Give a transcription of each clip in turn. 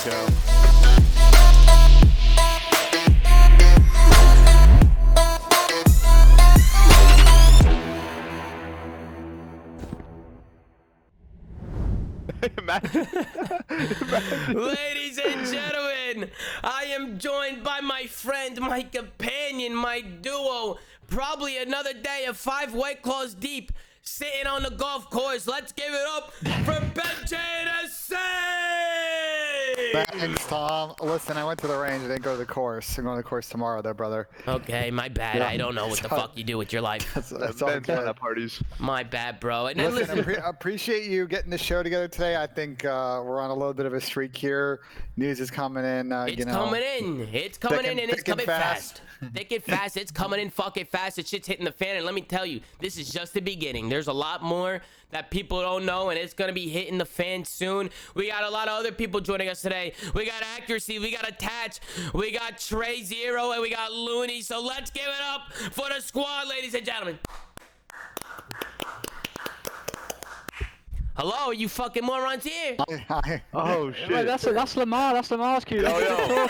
go. Ladies and gentlemen, I am joined by my friend, my companion, my duo. Probably another day of 5 White Claws deep, sitting on the golf course. Let's give it up for Benji to say. Thanks, Tom. Listen, I went to the range. I didn't go to the course. I'm going to the course tomorrow, though, brother. Okay, my bad. I don't know what the fuck you do with your life. That's all good. At parties. My bad, bro. And then Listen, listen, appreciate you getting the show together today. I think we're on a little bit of a streak here. News is coming in. it's coming in. It's coming in, and it's thick and coming fast. Thick and fast. It's coming in fucking fast. The shit's hitting the fan. And let me tell you, this is just the beginning. There's a lot more that people don't know, and it's going to be hitting the fan soon. We got a lot of other people joining us today. We got Accuracy. We got Attach. We got Trey Zero, and we got Looney. So let's give it up for the squad, ladies and gentlemen. Hello, you fucking morons here. Hi. Oh shit. Wait, that's Lamar. That's Lamar's cue. Yo, bro,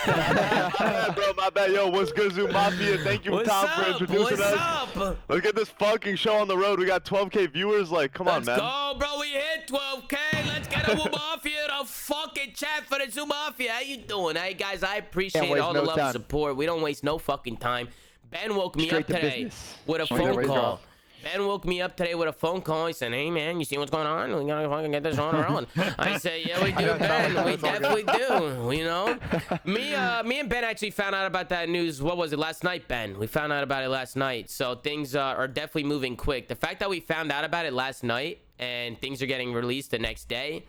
my bad. Yo, what's good, ZooMAFIA? Thank you, What's Tom, up? for introducing What's us. up? Let's get this fucking show on the road. We got 12K viewers. Like, come on, man. Let's go, bro. We hit 12K. Let's get a ZooMAFIA to fucking chat for the ZooMAFIA. How you doing? Hey, guys, I appreciate all the love and support. We don't waste no fucking time. Ben woke me up today with a phone call. Ben woke me up today with a phone call. He said, "Hey, man, you see what's going on? We gotta fucking get this on our own." I said, "Yeah, we do, Ben. We definitely do. You know, me and Ben actually found out about that news. What was it last night, Ben? We found out about it last night. So things are definitely moving quick. The fact that we found out about it last night and things are getting released the next day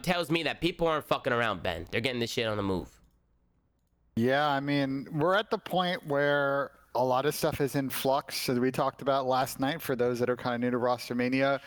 tells me that people aren't fucking around, Ben. They're getting this shit on the move." Yeah, I mean, we're at the point where a lot of stuff is in flux, as we talked about last night. For those that are kind of new to Roster Mania,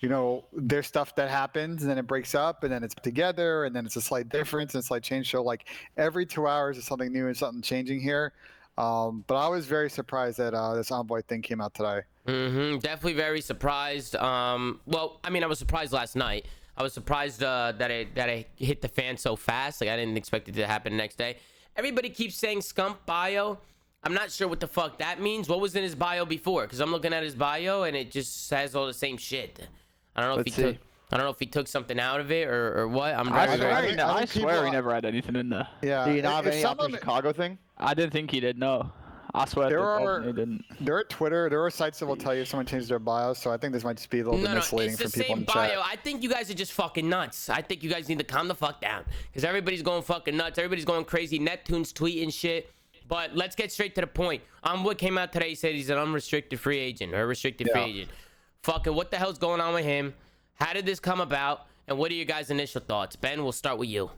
you know, there's stuff that happens and then it breaks up and then it's together and then it's a slight difference and a slight change. So like every 2 hours is something new and something changing here. But I was very surprised that this Envoy thing came out today. Definitely very surprised. Well, I mean, I was surprised last night. I was surprised that it hit the fan so fast. Like, I didn't expect it to happen the next day. Everybody keeps saying Scump bio. I'm not sure what the fuck that means. What was in his bio before? Because I'm looking at his bio and it just says all the same shit. I don't know if he took something out of it or what. I swear he never had anything in there. Yeah. Do you not have any after Chicago thing? I didn't think he did. No, I swear he didn't. There are Twitter. There are sites that will tell you if someone changes their bio. So I think this might just be a little bit misleading for people in chat. It's the same bio. I think you guys are just fucking nuts. I think you guys need to calm the fuck down because everybody's going fucking nuts. Everybody's going crazy. Neptune's tweeting shit. But let's get straight to the point. What came out today, he said he's an unrestricted free agent or a restricted free agent. Fucking what the hell's going on with him? How did this come about? And what are your guys' initial thoughts? Ben, we'll start with you.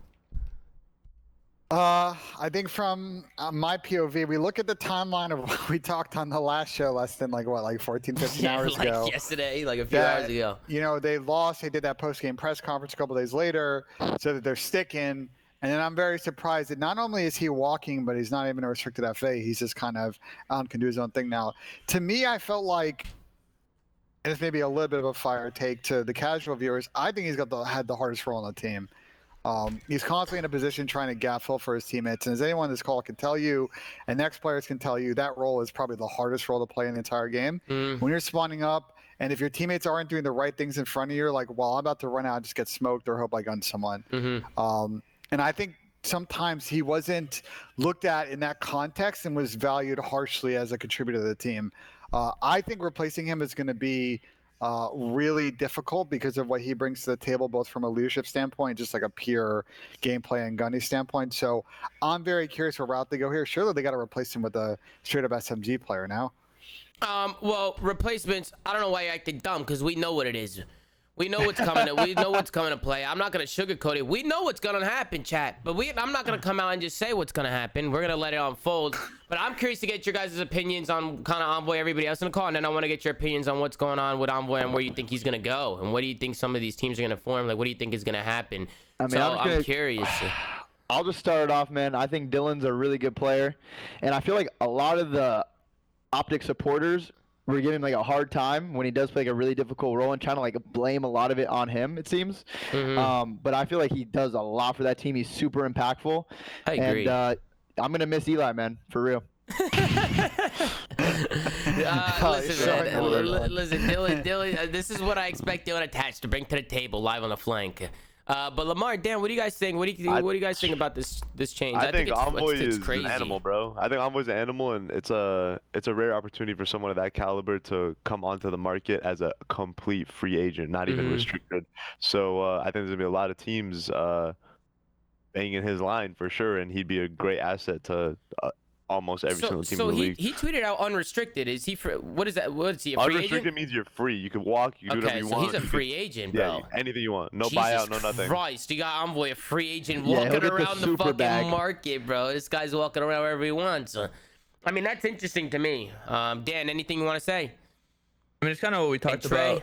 I think from my POV, we look at the timeline of what we talked on the last show less than like 14, 15 hours ago. Yesterday, like a few hours ago. You know, they lost. They did that post-game press conference a couple days later, so that they're sticking. And then I'm very surprised that not only is he walking, but he's not even a restricted FA. He's just kind of can do his own thing now. To me, I felt like, and it's maybe a little bit of a fire take to the casual viewers, I think he's had the hardest role on the team. He's constantly in a position trying to gap fill for his teammates. And as anyone on this call can tell you, and next players can tell you, that role is probably the hardest role to play in the entire game. When you're spawning up, and if your teammates aren't doing the right things in front of you, like, well, I'm about to run out and just get smoked or hope I gun someone. And I think sometimes he wasn't looked at in that context and was valued harshly as a contributor to the team. I think replacing him is going to be really difficult because of what he brings to the table, both from a leadership standpoint, just like a pure gameplay and gunny standpoint. So I'm very curious what route they go here. Surely they got to replace him with a straight up SMG player now. Well, replacements, I don't know why you acted dumb because we know what it is. We know what's coming. We know what's coming to play. I'm not gonna sugarcoat it. We know what's gonna happen, chat. But I'm not gonna come out and just say what's gonna happen. We're gonna let it unfold. But I'm curious to get your guys' opinions on kind of Envoy, everybody else in the call, and then I want to get your opinions on what's going on with Envoy and where you think he's gonna go, and what do you think some of these teams are gonna form. Like, what do you think is gonna happen? I mean, I'm curious. I'll just start it off, man. I think Dylan's a really good player, and I feel like a lot of the Optic supporters we're giving him like a hard time when he does play like a really difficult role and trying to like blame a lot of it on him, it seems. But I feel like he does a lot for that team. He's super impactful. I agree. And I'm gonna miss Eli, man, for real. Listen, Dylan, this is what I expect Dylan Attached to bring to the table live on the flank. But Lamar, Dan, what do you guys think? What do you guys think about this change? I think Envoy it's is crazy. an animal, bro. I think Envoy's an animal, and it's a rare opportunity for someone of that caliber to come onto the market as a complete free agent, not even restricted. So I think there's gonna be a lot of teams banging his line for sure, and he'd be a great asset to almost every single team in the league. He tweeted out unrestricted. Is he for what is that? What is he? A free Unrestricted agent? means you're free. You can walk. You can do whatever you want. He's a free agent, bro. Yeah, anything you want. No Jesus buyout, no nothing. Christ, you got Envoy, a free agent, Yeah, walking he'll get the around the super fucking bag. market, bro. This guy's walking around wherever he wants. I mean, that's interesting to me. Dan, anything you want to say? I mean, it's kind of what we talked about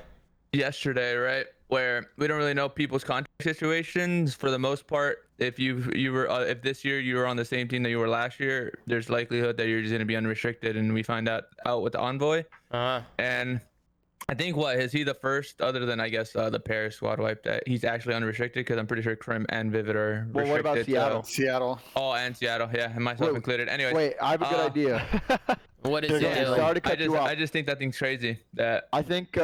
yesterday, right? Where we don't really know people's contract situations for the most part. If if this year you were on the same team that you were last year, there's likelihood that you're just gonna be unrestricted, and we find out with the Envoy. And I think is he the first, other than I guess the Paris squad wipe, that he's actually unrestricted? Because I'm pretty sure Krim and Vivid are restricted. Well, what about Seattle? Seattle. Oh, and Seattle, yeah, and myself included. Anyway. Wait, I have a good idea. What is it? Sorry to cut you off. I just think that thing's crazy. That I think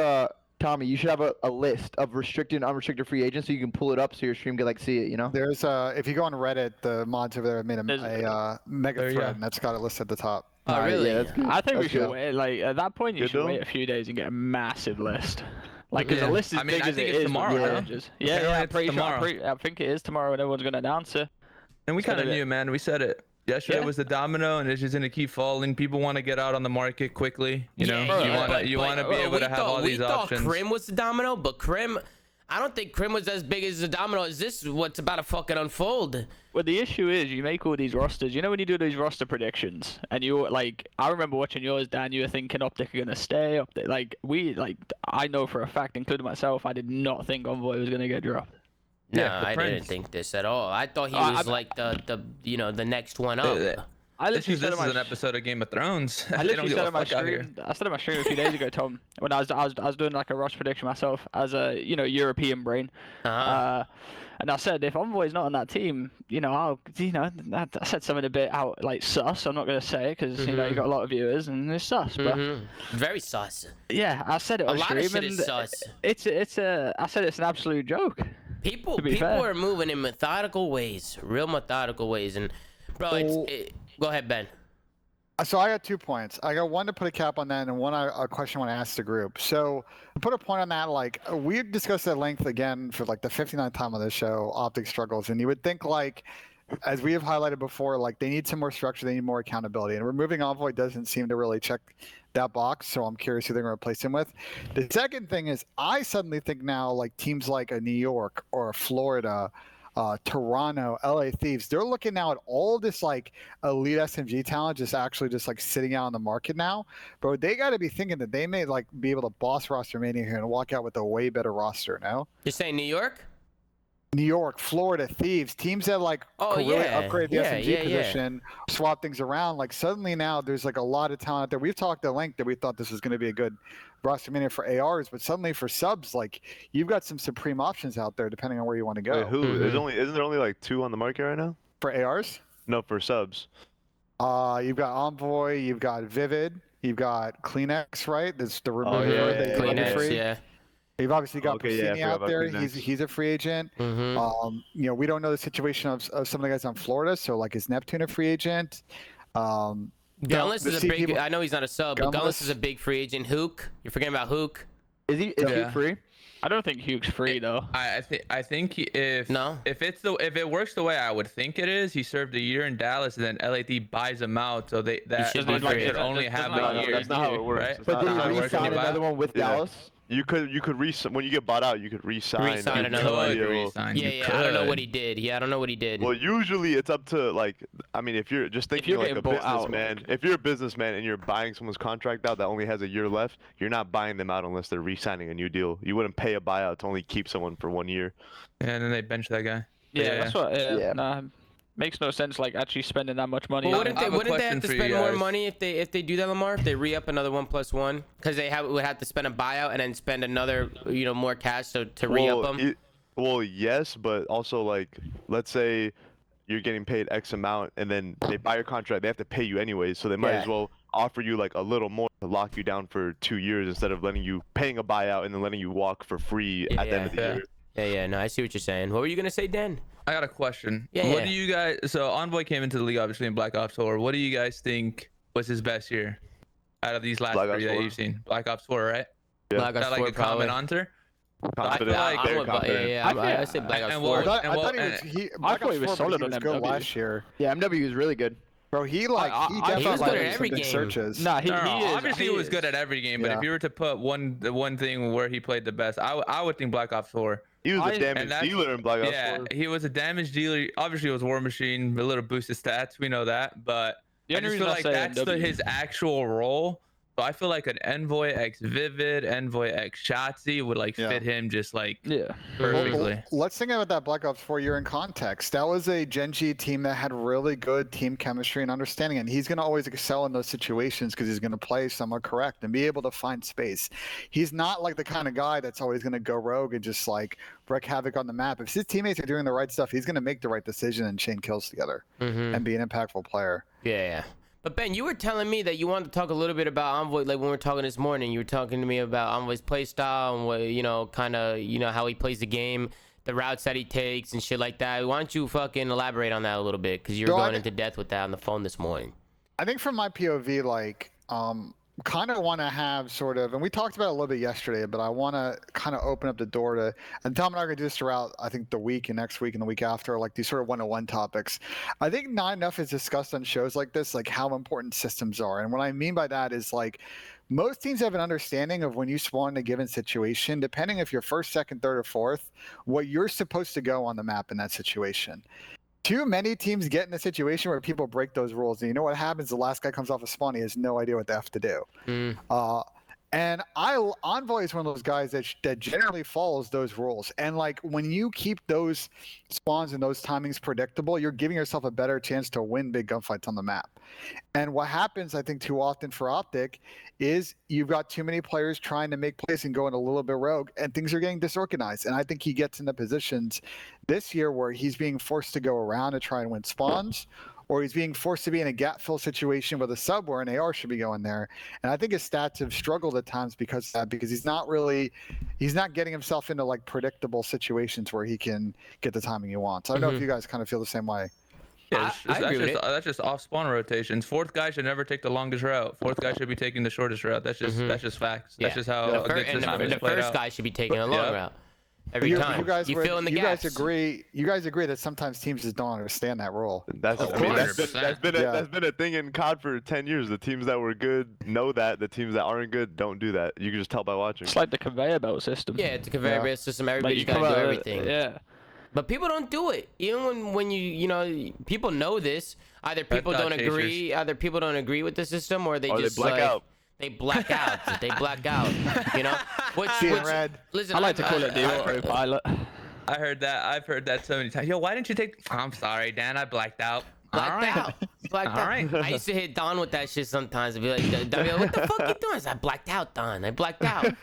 Tommy, you should have a list of restricted and unrestricted free agents so you can pull it up so your stream can like see it, you know? There's if you go on Reddit, the mods over there have made a mega thread, and that's got it listed at the top. Oh, really? Yeah, that's good. I think we That's should good. wait. Like at that point, you should wait a few days and get a massive list. Like, because the list is big I as think it it's is. tomorrow, with huh? changes. Apparently I'm it's pretty tomorrow. sure. I think it is tomorrow, and everyone's gonna announce it. And we kind of knew, man. We said it. Yesterday was the domino, and it's just gonna keep falling. People want to get out on the market quickly. You know, you want to be able to have all these options. We thought Krim was the domino, but Krim, I don't think Krim was as big as the domino as this. What's about to fucking unfold? Well, the issue is you make all these rosters. You know when you do these roster predictions, and you like, I remember watching yours, Dan. You were thinking Optic are gonna stay. Optic, I know for a fact, including myself, I did not think Envoy was gonna get dropped. No, I didn't think this at all. I thought he was like the next one up. I This literally is an episode of Game of Thrones. I literally said on my stream. I said on my stream a few days ago, Tom, when I was doing like a roster prediction myself as a European brain. And I said, if Envoy's not on that team, I said something a bit out like sus. I'm not gonna say it because you got a lot of viewers and it's sus, but very sus. Yeah, I said it on a lot stream. Of shit is sus. I said it's an absolute joke. People are moving in methodical ways, real methodical ways, and bro, go ahead, Ben. So I got 2 points. I got one to put a cap on that, and one a question I want to ask the group. So to put a point on that, like we discussed at length again for like the 59th time on this show, Optic struggles, and you would think like, as we have highlighted before, like they need some more structure, they need more accountability, and removing Envoy doesn't seem to really check that box. So I'm curious who they're going to replace him with. The second thing is, I suddenly think now like teams like a New York or a Florida. Toronto, LA Thieves, they're looking now at all this like elite SMG talent just like sitting out on the market now. Bro, they got to be thinking that they may like be able to boss roster mania here and walk out with a way better roster, no? You're saying New York? New York, Florida, Thieves, teams that like could really upgrade the SMG position, swap things around. Like suddenly now there's like a lot of talent there. We've talked at length that we thought this was going to be a good roster mania for ARs, but suddenly for subs, like you've got some supreme options out there depending on where you want to go. Wait, who? Isn't there only like 2 on the market right now? For ARs? No, for subs. You've got Envoy, you've got Vivid, you've got Kleenex, right? That's the remover. Kleenex, yeah. You've obviously got Pacini out there. Kleenex. He's a free agent. We don't know the situation of some of the guys on Florida. So like, is Neptune a free agent? Gunless is a big. I know he's not a sub, but Gunless is a big free agent. Hook, you're forgetting about Hook. Is he free? I don't think Hugh's free though. I think if it works the way I would think it is, he served a year in Dallas and then LAD buys him out, so that should only have a year. That's not how it works. Right? But did he re-sign another one with Dallas? You could when you get bought out, you could re-sign another one. I don't know what he did. Well, usually it's up to like, I mean, if you're just thinking like a businessman, if you're a businessman and you're buying someone's contract out that only has a year left, you're not buying them out unless they're re-signing a new deal. You wouldn't pay a buyout to only keep someone for 1 year. And then they bench that guy. Yeah, that's what. Nah. Makes no sense, like actually spending that much money. Well, on wouldn't they have to spend more money if they do that, Lamar? If they re-up another 1+1, because they would have to spend a buyout and then spend another, more cash to re-up them. Well, yes, but also like, let's say you're getting paid X amount, and then they buy your contract. They have to pay you anyways, so they might as well offer you like a little more to lock you down for 2 years instead of paying a buyout and then letting you walk for free at the end of the year. Yeah, no, I see what you're saying. What were you gonna say, Dan? I got a question. Yeah. What do you guys? So Envoy came into the league obviously in Black Ops 4. What do you guys think was his best year out of these last 3 that you've seen? Black Ops 4, right? Yeah. Black Ops 4, like a common answer. I feel like I say Black Ops 4. I thought he was solid on MW last year. Yeah, MW was really good. Bro, he definitely was good at every game. Searches. Nah, he obviously he was good at every game, but if you were to put the one thing where he played the best, I would think Black Ops 4. He was a damage dealer in Black Ops 4. Yeah, he was a damage dealer. Obviously, it was War Machine, a little boosted stats. We know that, but I just feel like that's his actual role. So I feel like an Envoy X Vivid, Envoy X Shotzi would fit him just perfectly. Well, let's think about that Black Ops 4 year in context. That was a Gen G team that had really good team chemistry and understanding, and he's going to always excel in those situations because he's going to play somewhat correct and be able to find space. He's not like the kind of guy that's always going to go rogue and just like wreak havoc on the map. If his teammates are doing the right stuff, he's going to make the right decision and chain kills together and be an impactful player. Yeah. But Ben, you were telling me that you wanted to talk a little bit about Envoy, like when we were talking this morning. You were talking to me about Envoy's play style and what, how he plays the game, the routes that he takes and shit like that. Why don't you fucking elaborate on that a little bit? Because you were going into depth with that on the phone this morning. I think from my POV, kind of want to have sort of, and we talked about it a little bit yesterday, but I want to kind of open up the door to, and Tom and I are going to do this throughout, I think, the week and next week and the week after, like these sort of one-on-one topics. I think not enough is discussed on shows like this, like how important systems are. And what I mean by that is like, most teams have an understanding of when you spawn in a given situation, depending if you're first, second, third, or fourth, what you're supposed to go on the map in that situation. Too many teams get in a situation where people break those rules, and you know what happens? The last guy comes off a spawn, he has no idea what they have to do. And Envoy is one of those guys that generally follows those rules. And like when you keep those spawns and those timings predictable, you're giving yourself a better chance to win big gunfights on the map. And what happens, I think, too often for Optic is you've got too many players trying to make plays and going a little bit rogue, and things are getting disorganized. And I think he gets into positions this year where he's being forced to go around to try and win spawns, or he's being forced to be in a gap fill situation with a sub where an AR should be going there. And I think his stats have struggled at times because of that, because he's not getting himself into like predictable situations where he can get the timing he wants. I don't know if you guys kind of feel the same way. Yeah, that's just off spawn rotations. Fourth guy should never take the longest route. Fourth guy should be taking the shortest route. That's just facts. That's just how a good system is the played first out. guy should be taking a long route. Every time. You fill in the gaps. You guys agree that sometimes teams just don't understand that rule. That's been a thing in COD for 10 years. The teams that were good know that. The teams that aren't good don't do that. You can just tell by watching. It's like the conveyor belt system. Yeah, it's a conveyor belt system. Everybody's got to do everything. Yeah. But people don't do it. Even when people know this. Either people don't agree with the system, or they black out. They black out. They black out. Listen, I like to call it the autopilot. I heard that. I've heard that so many times. Yo, why didn't you take? I'm sorry, Dan. I blacked out. Blacked out. I used to hit Don with that shit sometimes. I'd be like, what the fuck you doing? I said, I blacked out, Don. I blacked out.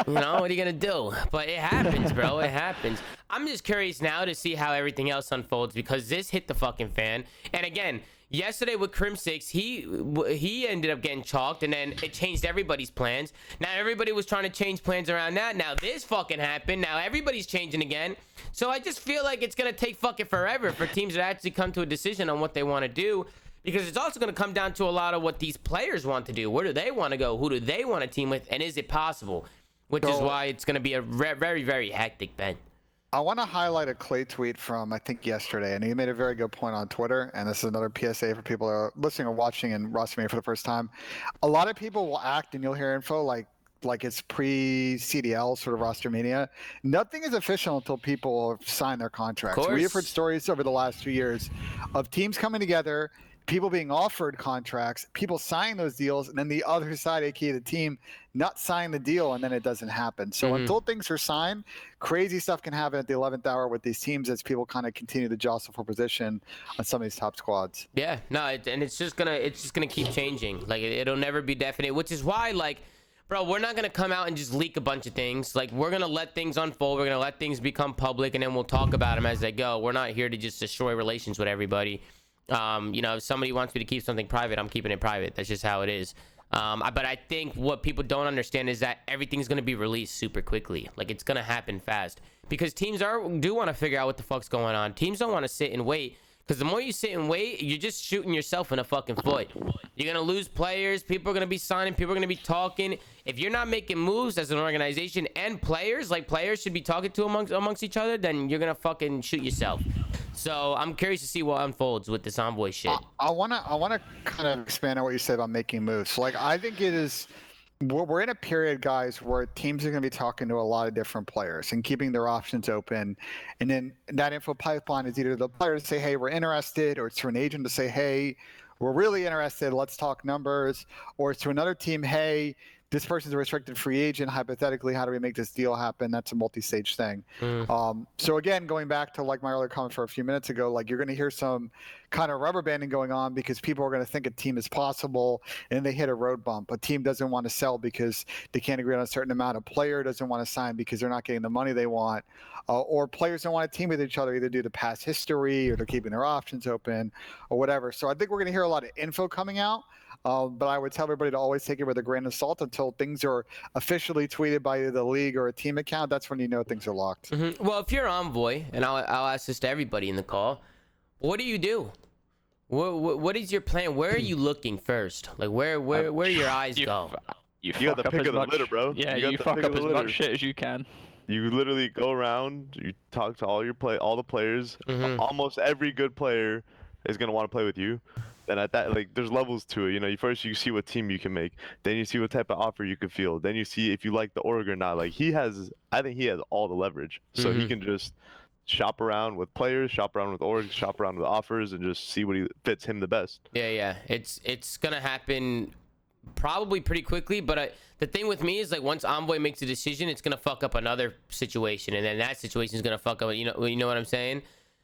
What are you gonna do? But it happens, bro. It happens. I'm just curious now to see how everything else unfolds, because this hit the fucking fan. And again, yesterday with Crim6, he ended up getting chalked, and then it changed everybody's plans. Now everybody was trying to change plans around that. Now this fucking happened. Now everybody's changing again. So I just feel like it's gonna take fucking forever for teams to actually come to a decision on what they want to do, because it's also gonna come down to a lot of what these players want to do. Where do they want to go? Who do they want to team with? And is it possible? Which is why it's gonna be a very, very hectic, Ben. I want to highlight a Clay tweet from, I think, yesterday, and he made a very good point on Twitter, and this is another PSA for people that are listening or watching and roster me for the first time. A lot of people will act, and you'll hear info like it's pre-CDL sort of roster mania. Nothing is official until people sign their contracts. We have heard stories over the last 2 years of teams coming together, people being offered contracts, people sign those deals, and then the other side, aka the team, not sign the deal, and then it doesn't happen. So until things are signed, crazy stuff can happen at the 11th hour with these teams as people kind of continue to jostle for position on some of these top squads. Yeah, no, and it's just gonna keep changing. Like it'll never be definite, which is why, like, bro, we're not gonna come out and just leak a bunch of things. Like, we're gonna let things unfold. We're gonna let things become public, and then we'll talk about them as they go. We're not here to just destroy relations with everybody. You know, if somebody wants me to keep something private, I'm keeping it private. That's just how it is. But I think what people don't understand is that everything's gonna be released super quickly. Like, it's gonna happen fast because teams do want to figure out what the fuck's going on. Teams don't want to sit and wait. Because the more you sit and wait, you're just shooting yourself in the fucking foot. You're going to lose players. People are going to be signing. People are going to be talking. If you're not making moves as an organization and players, like players should be talking to amongst each other, then you're going to fucking shoot yourself. So I'm curious to see what unfolds with this Envoy shit. I wanna kind of expand on what you said about making moves. So, like, I think it is... We're in a period, guys, where teams are going to be talking to a lot of different players and keeping their options open. And then that info pipeline is either the players say, hey, we're interested, or it's to an agent to say, hey, we're really interested, let's talk numbers. Or it's to another team, hey, this person's a restricted free agent. Hypothetically, how do we make this deal happen? That's a multi-stage thing. So again, going back to like my earlier comment for a few minutes ago, like you're going to hear some kind of rubber banding going on because people are going to think a team is possible and they hit a road bump. A team doesn't want to sell because they can't agree on a certain amount. A player doesn't want to sign because they're not getting the money they want. Or players don't want to team with each other either due to past history or they're keeping their options open or whatever. So I think we're going to hear a lot of info coming out. But I would tell everybody to always take it with a grain of salt until things are officially tweeted by either the league or a team account. That's when you know things are locked. Well, if you're Envoy, and I'll ask this to everybody in the call, what do you do? What is your plan? Where are you looking first? Like where your eyes go? You got the pick of the litter, bro. Yeah, you fuck up as much shit as you can. You literally go around, you talk to all the players. Almost every good player is gonna want to play with you. Then at that, like, there's levels to it. You know, first you see what team you can make. Then you see what type of offer you can field. Then you see if you like the org or not. Like I think he has all the leverage, so he can just shop around with players, shop around with orgs, shop around with offers, and just see what fits him the best. Yeah. It's gonna happen probably pretty quickly, but the thing with me is, like, once Envoy makes a decision, it's gonna fuck up another situation, and then that situation is gonna fuck up. You know what I'm saying?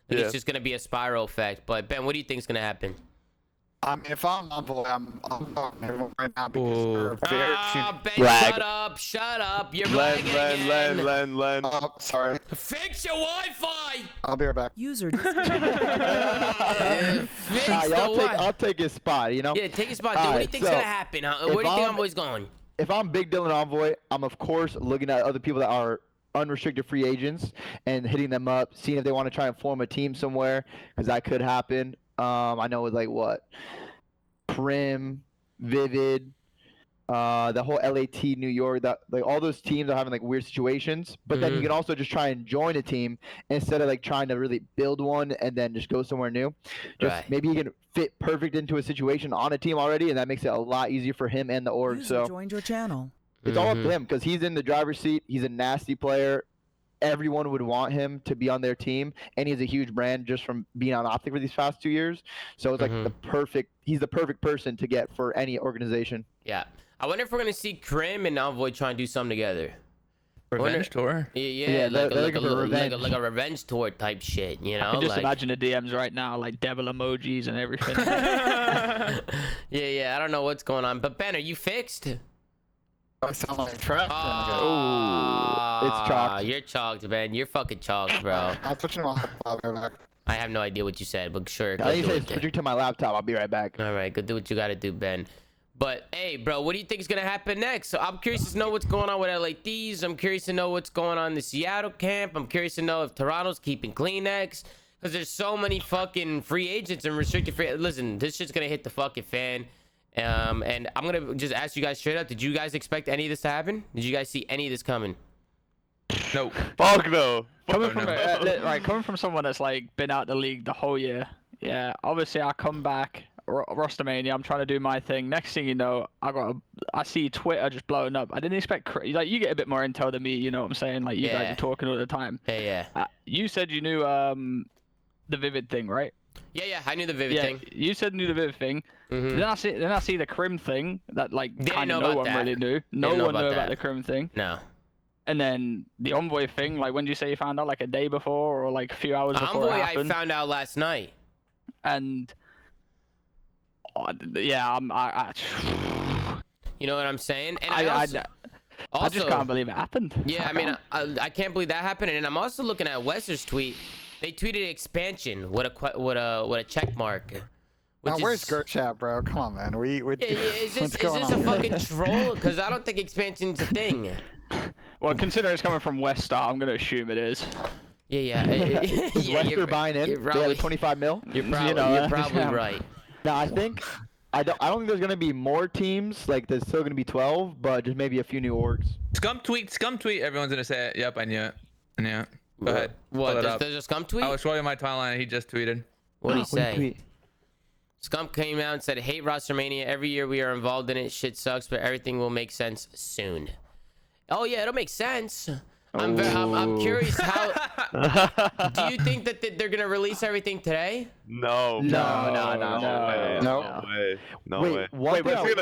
Like, it's just gonna be a spiral effect. But Ben, what do you think is gonna happen? I mean, if I'm Envoy, I'm talking to everyone right now because Ben, shut up. You're bragging again. Len. Oh, sorry. Fix your Wi-Fi. I'll be right back. User I'll take his spot, you know? Yeah, take his spot. Dude, what do you think's gonna happen? Where do you think Envoy's going? If I'm Big Dylan Envoy, I'm of course looking at other people that are unrestricted free agents and hitting them up, seeing if they want to try and form a team somewhere, because that could happen. I know with like Prim, Vivid, the whole LAT, New York, that like all those teams are having like weird situations. But then you can also just try and join a team instead of like trying to really build one and then just go somewhere new. Maybe he can fit perfect into a situation on a team already, and that makes it a lot easier for him and the org. User joined your channel. It's all up to him because he's in the driver's seat. He's a nasty player. Everyone would want him to be on their team, and he's a huge brand just from being on Optic for these past 2 years. So it's like he's the perfect person to get for any organization. Yeah. I wonder if we're going to see Krim and Envoy try and do something together. Revenge tour? Yeah, like a revenge tour type shit, you know? I can just imagine the DMs right now, like devil emojis and everything. Yeah, I don't know what's going on. But Ben, are you fixed? I sound like trapped. It's chalked. You're chalked, Ben. You're fucking chalked, bro. I'll switch him off. I'll be right back. I have no idea what you said, but sure. I think it's switching to my laptop. I'll be right back. All right, go do what you gotta do, Ben. But hey, bro, what do you think is gonna happen next? So I'm curious to know what's going on with LATs. I'm curious to know what's going on in the Seattle camp. I'm curious to know if Toronto's keeping Kleenex, because there's so many fucking free agents and restricted free. Listen, this shit's gonna hit the fucking fan. And I'm gonna just ask you guys straight up: did you guys expect any of this to happen? Did you guys see any of this coming? No. Fuck no. Coming from someone that's like been out the league the whole year. Yeah, obviously I come back. Rostermania, I'm trying to do my thing. Next thing you know, I see Twitter just blowing up. I didn't expect, like, you get a bit more intel than me, you know what I'm saying? Like, you guys are talking all the time. Yeah. You said you knew the Vivid thing, right? Yeah, I knew the Vivid thing. You said knew the Vivid thing. Then I see the Crim thing that like kind of no one really knew. No one knew about the Crim thing. No. And then the Envoy thing, like when did you say you found out? Like a day before or like a few hours before Envoy, it happened? I found out last night. And yeah, you know what I'm saying? And I just can't believe it happened. Yeah, I mean, I can't believe that happened. And I'm also looking at Wester's tweet. They tweeted expansion. What a check mark. Now, where's Gertch at, bro? Come on, man. Is this a fucking troll? Because I don't think expansion's a thing. Well, considering it's coming from Westar, I'm gonna assume it is. Yeah. Is Wester buying in? They had 25 mil. You're probably right. No, I don't think there's gonna be more teams. Like there's still gonna be 12, but just maybe a few new orgs. Scum tweet. Everyone's gonna say it. Yep, I knew it. Go ahead. What? There's a Scum tweet? I was showing my timeline. He just tweeted. What did he say? Scum came out and said, "Hate Rostermania. Every year we are involved in it. Shit sucks, but everything will make sense soon." Oh yeah, it'll make sense. I'm curious how. Do you think that they're gonna release everything today? No way.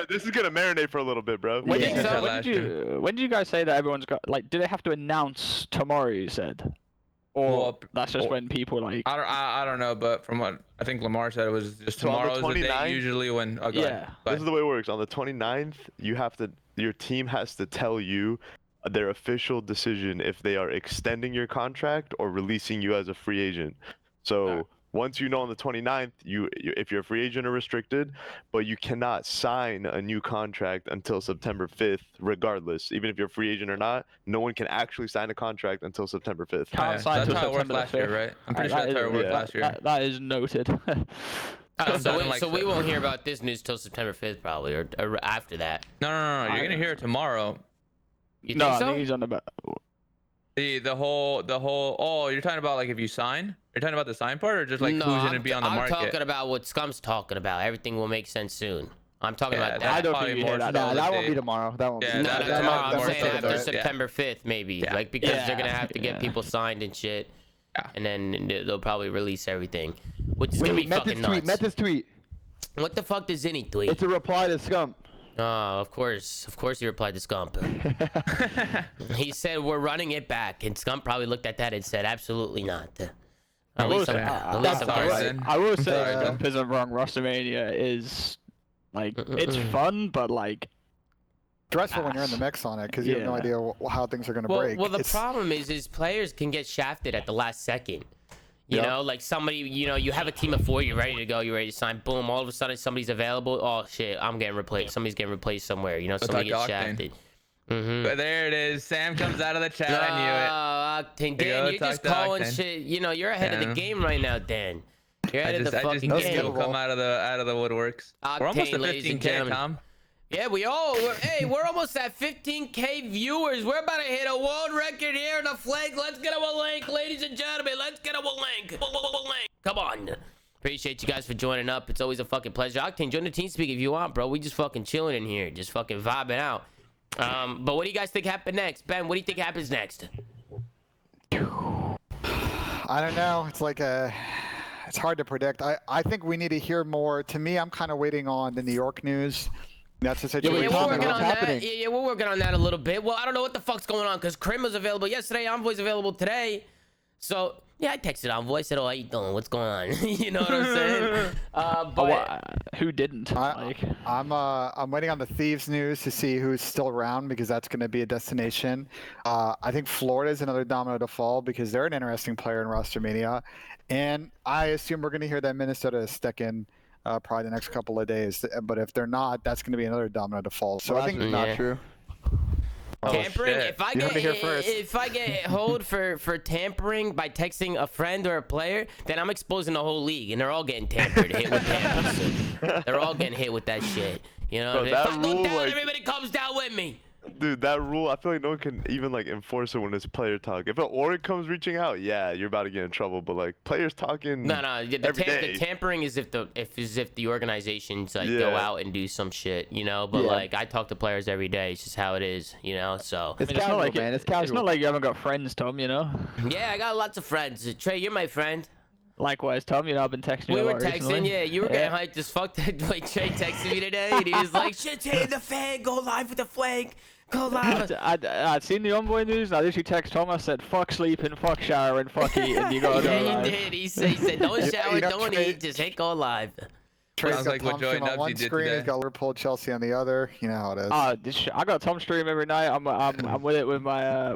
This is gonna marinate for a little bit, bro. When did you guys say that everyone's got like? Do they have to announce tomorrow? You said, or that's just when people like. I don't know, but from what I think Lamar said, it was just tomorrow's the day usually when. Oh, yeah. This is the way it works. On the 29th, your team has to tell you their official decision if they are extending your contract or releasing you as a free agent. So once you know on the 29th, if you're a free agent or restricted, but you cannot sign a new contract until September 5th, regardless. Even if you're a free agent or not, no one can actually sign a contract until September 5th. Can't sign that's how it worked last year, right? I'm pretty sure that's how it worked last year. That is noted. So we won't hear about this news till September 5th, probably, or after that. No. You're gonna hear it tomorrow. You think so? I think he's on the the whole. Oh, you're talking about like if you sign? You're talking about the sign part, or just like who's gonna be on the market? I'm talking about what Scum's talking about. Everything will make sense soon. I'm talking about that. I don't think you hear that. No, that won't be tomorrow. That won't be tomorrow. I'm saying after September 5th, maybe. Yeah. Like because they're gonna have to get people signed and shit. Yeah. And then they'll probably release everything, which is gonna be fucking nuts. Met this tweet. What the fuck does Zinni tweet? It's a reply to Scum. Oh, of course he replied to Scump. He said we're running it back, and Scump probably looked at that and said absolutely not. I will say Scump isn't wrong. Rostermania is like it's fun, but like stressful when you're in the mix on it because you have no idea how things are gonna break. Well, the problem is players can get shafted at the last second. You know, like somebody, you have a team of 4, you're ready to go, you're ready to sign. Boom, all of a sudden somebody's available. Oh shit, I'm getting replaced. Somebody's getting replaced somewhere. Somebody gets shafted. But there it is. Sam comes out of the chat. I knew it. Octane, Dan, you're just calling shit. You're ahead of the game right now, Dan. You're ahead of the fucking game. Still come out of the woodworks. We're almost at 15K, Tom. Yeah, we're almost at 15K viewers. We're about to hit a world record here in the flag. Let's get a link, ladies and gentlemen. Let's get a link. Come on. Appreciate you guys for joining up. It's always a fucking pleasure. Octane, join the TeamSpeak if you want, bro. We just fucking chilling in here, just fucking vibing out. But what do you guys think happened next? Ben, what do you think happens next? I don't know. It's like it's hard to predict. I think we need to hear more. To me, I'm kind of waiting on the New York news. That's the situation. Yeah, we're working on that. Yeah, we're working on that a little bit. Well, I don't know what the fuck's going on because Crim was available yesterday. Envoy's available today. So, yeah, I texted Envoy. I said, oh, how you doing? What's going on? You know what I'm saying? Who didn't? I'm waiting on the Thieves news to see who's still around because that's going to be a destination. I think Florida is another domino to fall because they're an interesting player in Rostermania. And I assume we're going to hear that Minnesota is sticking probably the next couple of days. But if they're not, that's going to be another domino to fall. So I think that's not true. Tampering. If I get hold for tampering by texting a friend or a player, then I'm exposing the whole league, and they're all getting hit with tampers. They're all getting hit with that shit. Bro, if I go down, everybody comes down with me. Dude, that rule, I feel like no one can even like enforce it when it's player talk. If an org comes reaching out, yeah, you're about to get in trouble. But like players talking, the tampering is if the organizations like go out and do some shit, But like I talk to players every day. It's just how it is, So it's casual, man. It's casual. It's not like you haven't got friends, Tom. Yeah, I got lots of friends. Trey, you're my friend. Likewise, Tom. You know, I've been texting you. We a were lot texting, recently. yeah. You were getting hyped as fuck. That like Trey texted me today, and he was like, "Shit's hitting the fan. Go live with the flank. Go live." I'd seen the Envoy news. And I literally text Tom. I said, "Fuck sleeping, fuck showering, fuck eating." You gotta go live. He did. He said, "Don't shower, don't eat. Just hit go live." Trey's Sounds got like what Tom Joey stream on Nubsy one did screen. today. He's got Liverpool, Chelsea on the other. You know how it is. I got Tom stream every night. I'm with it with my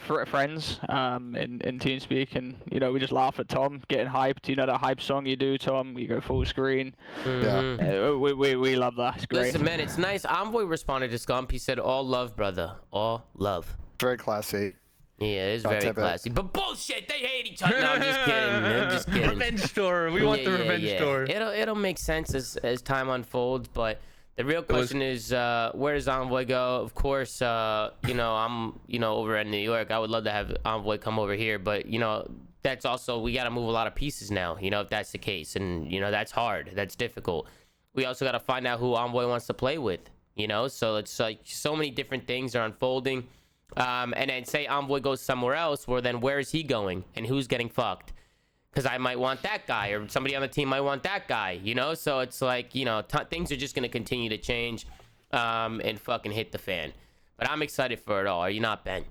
friends in TeamSpeak, and you know we just laugh at Tom getting hyped. You know that hype song you do, Tom. You go full screen. Yeah. We love that. It's great. Listen, man, it's nice. Envoy responded to Scump. He said, "All love, brother. All love." Very classy. Yeah, it's very classy. But bullshit, they hate each other. No, I'm just kidding. I'm just kidding. Revenge story. We want the revenge story. It'll make sense as time unfolds, but the real question is, where does Envoy go? Of course, you know, I'm over in New York. I would love to have Envoy come over here, but you know, that's also, we got to move a lot of pieces now. You know, if that's the case, and you know, that's hard. That's difficult. We also got to find out who Envoy wants to play with. You know, so it's like so many different things are unfolding. And then say Envoy goes somewhere else, well then where is he going and who's getting fucked? Because I might want that guy, or somebody on the team might want that guy, you know? So it's like, you know, things are just going to continue to change and fucking hit the fan. But I'm excited for it all. Are you not, Ben?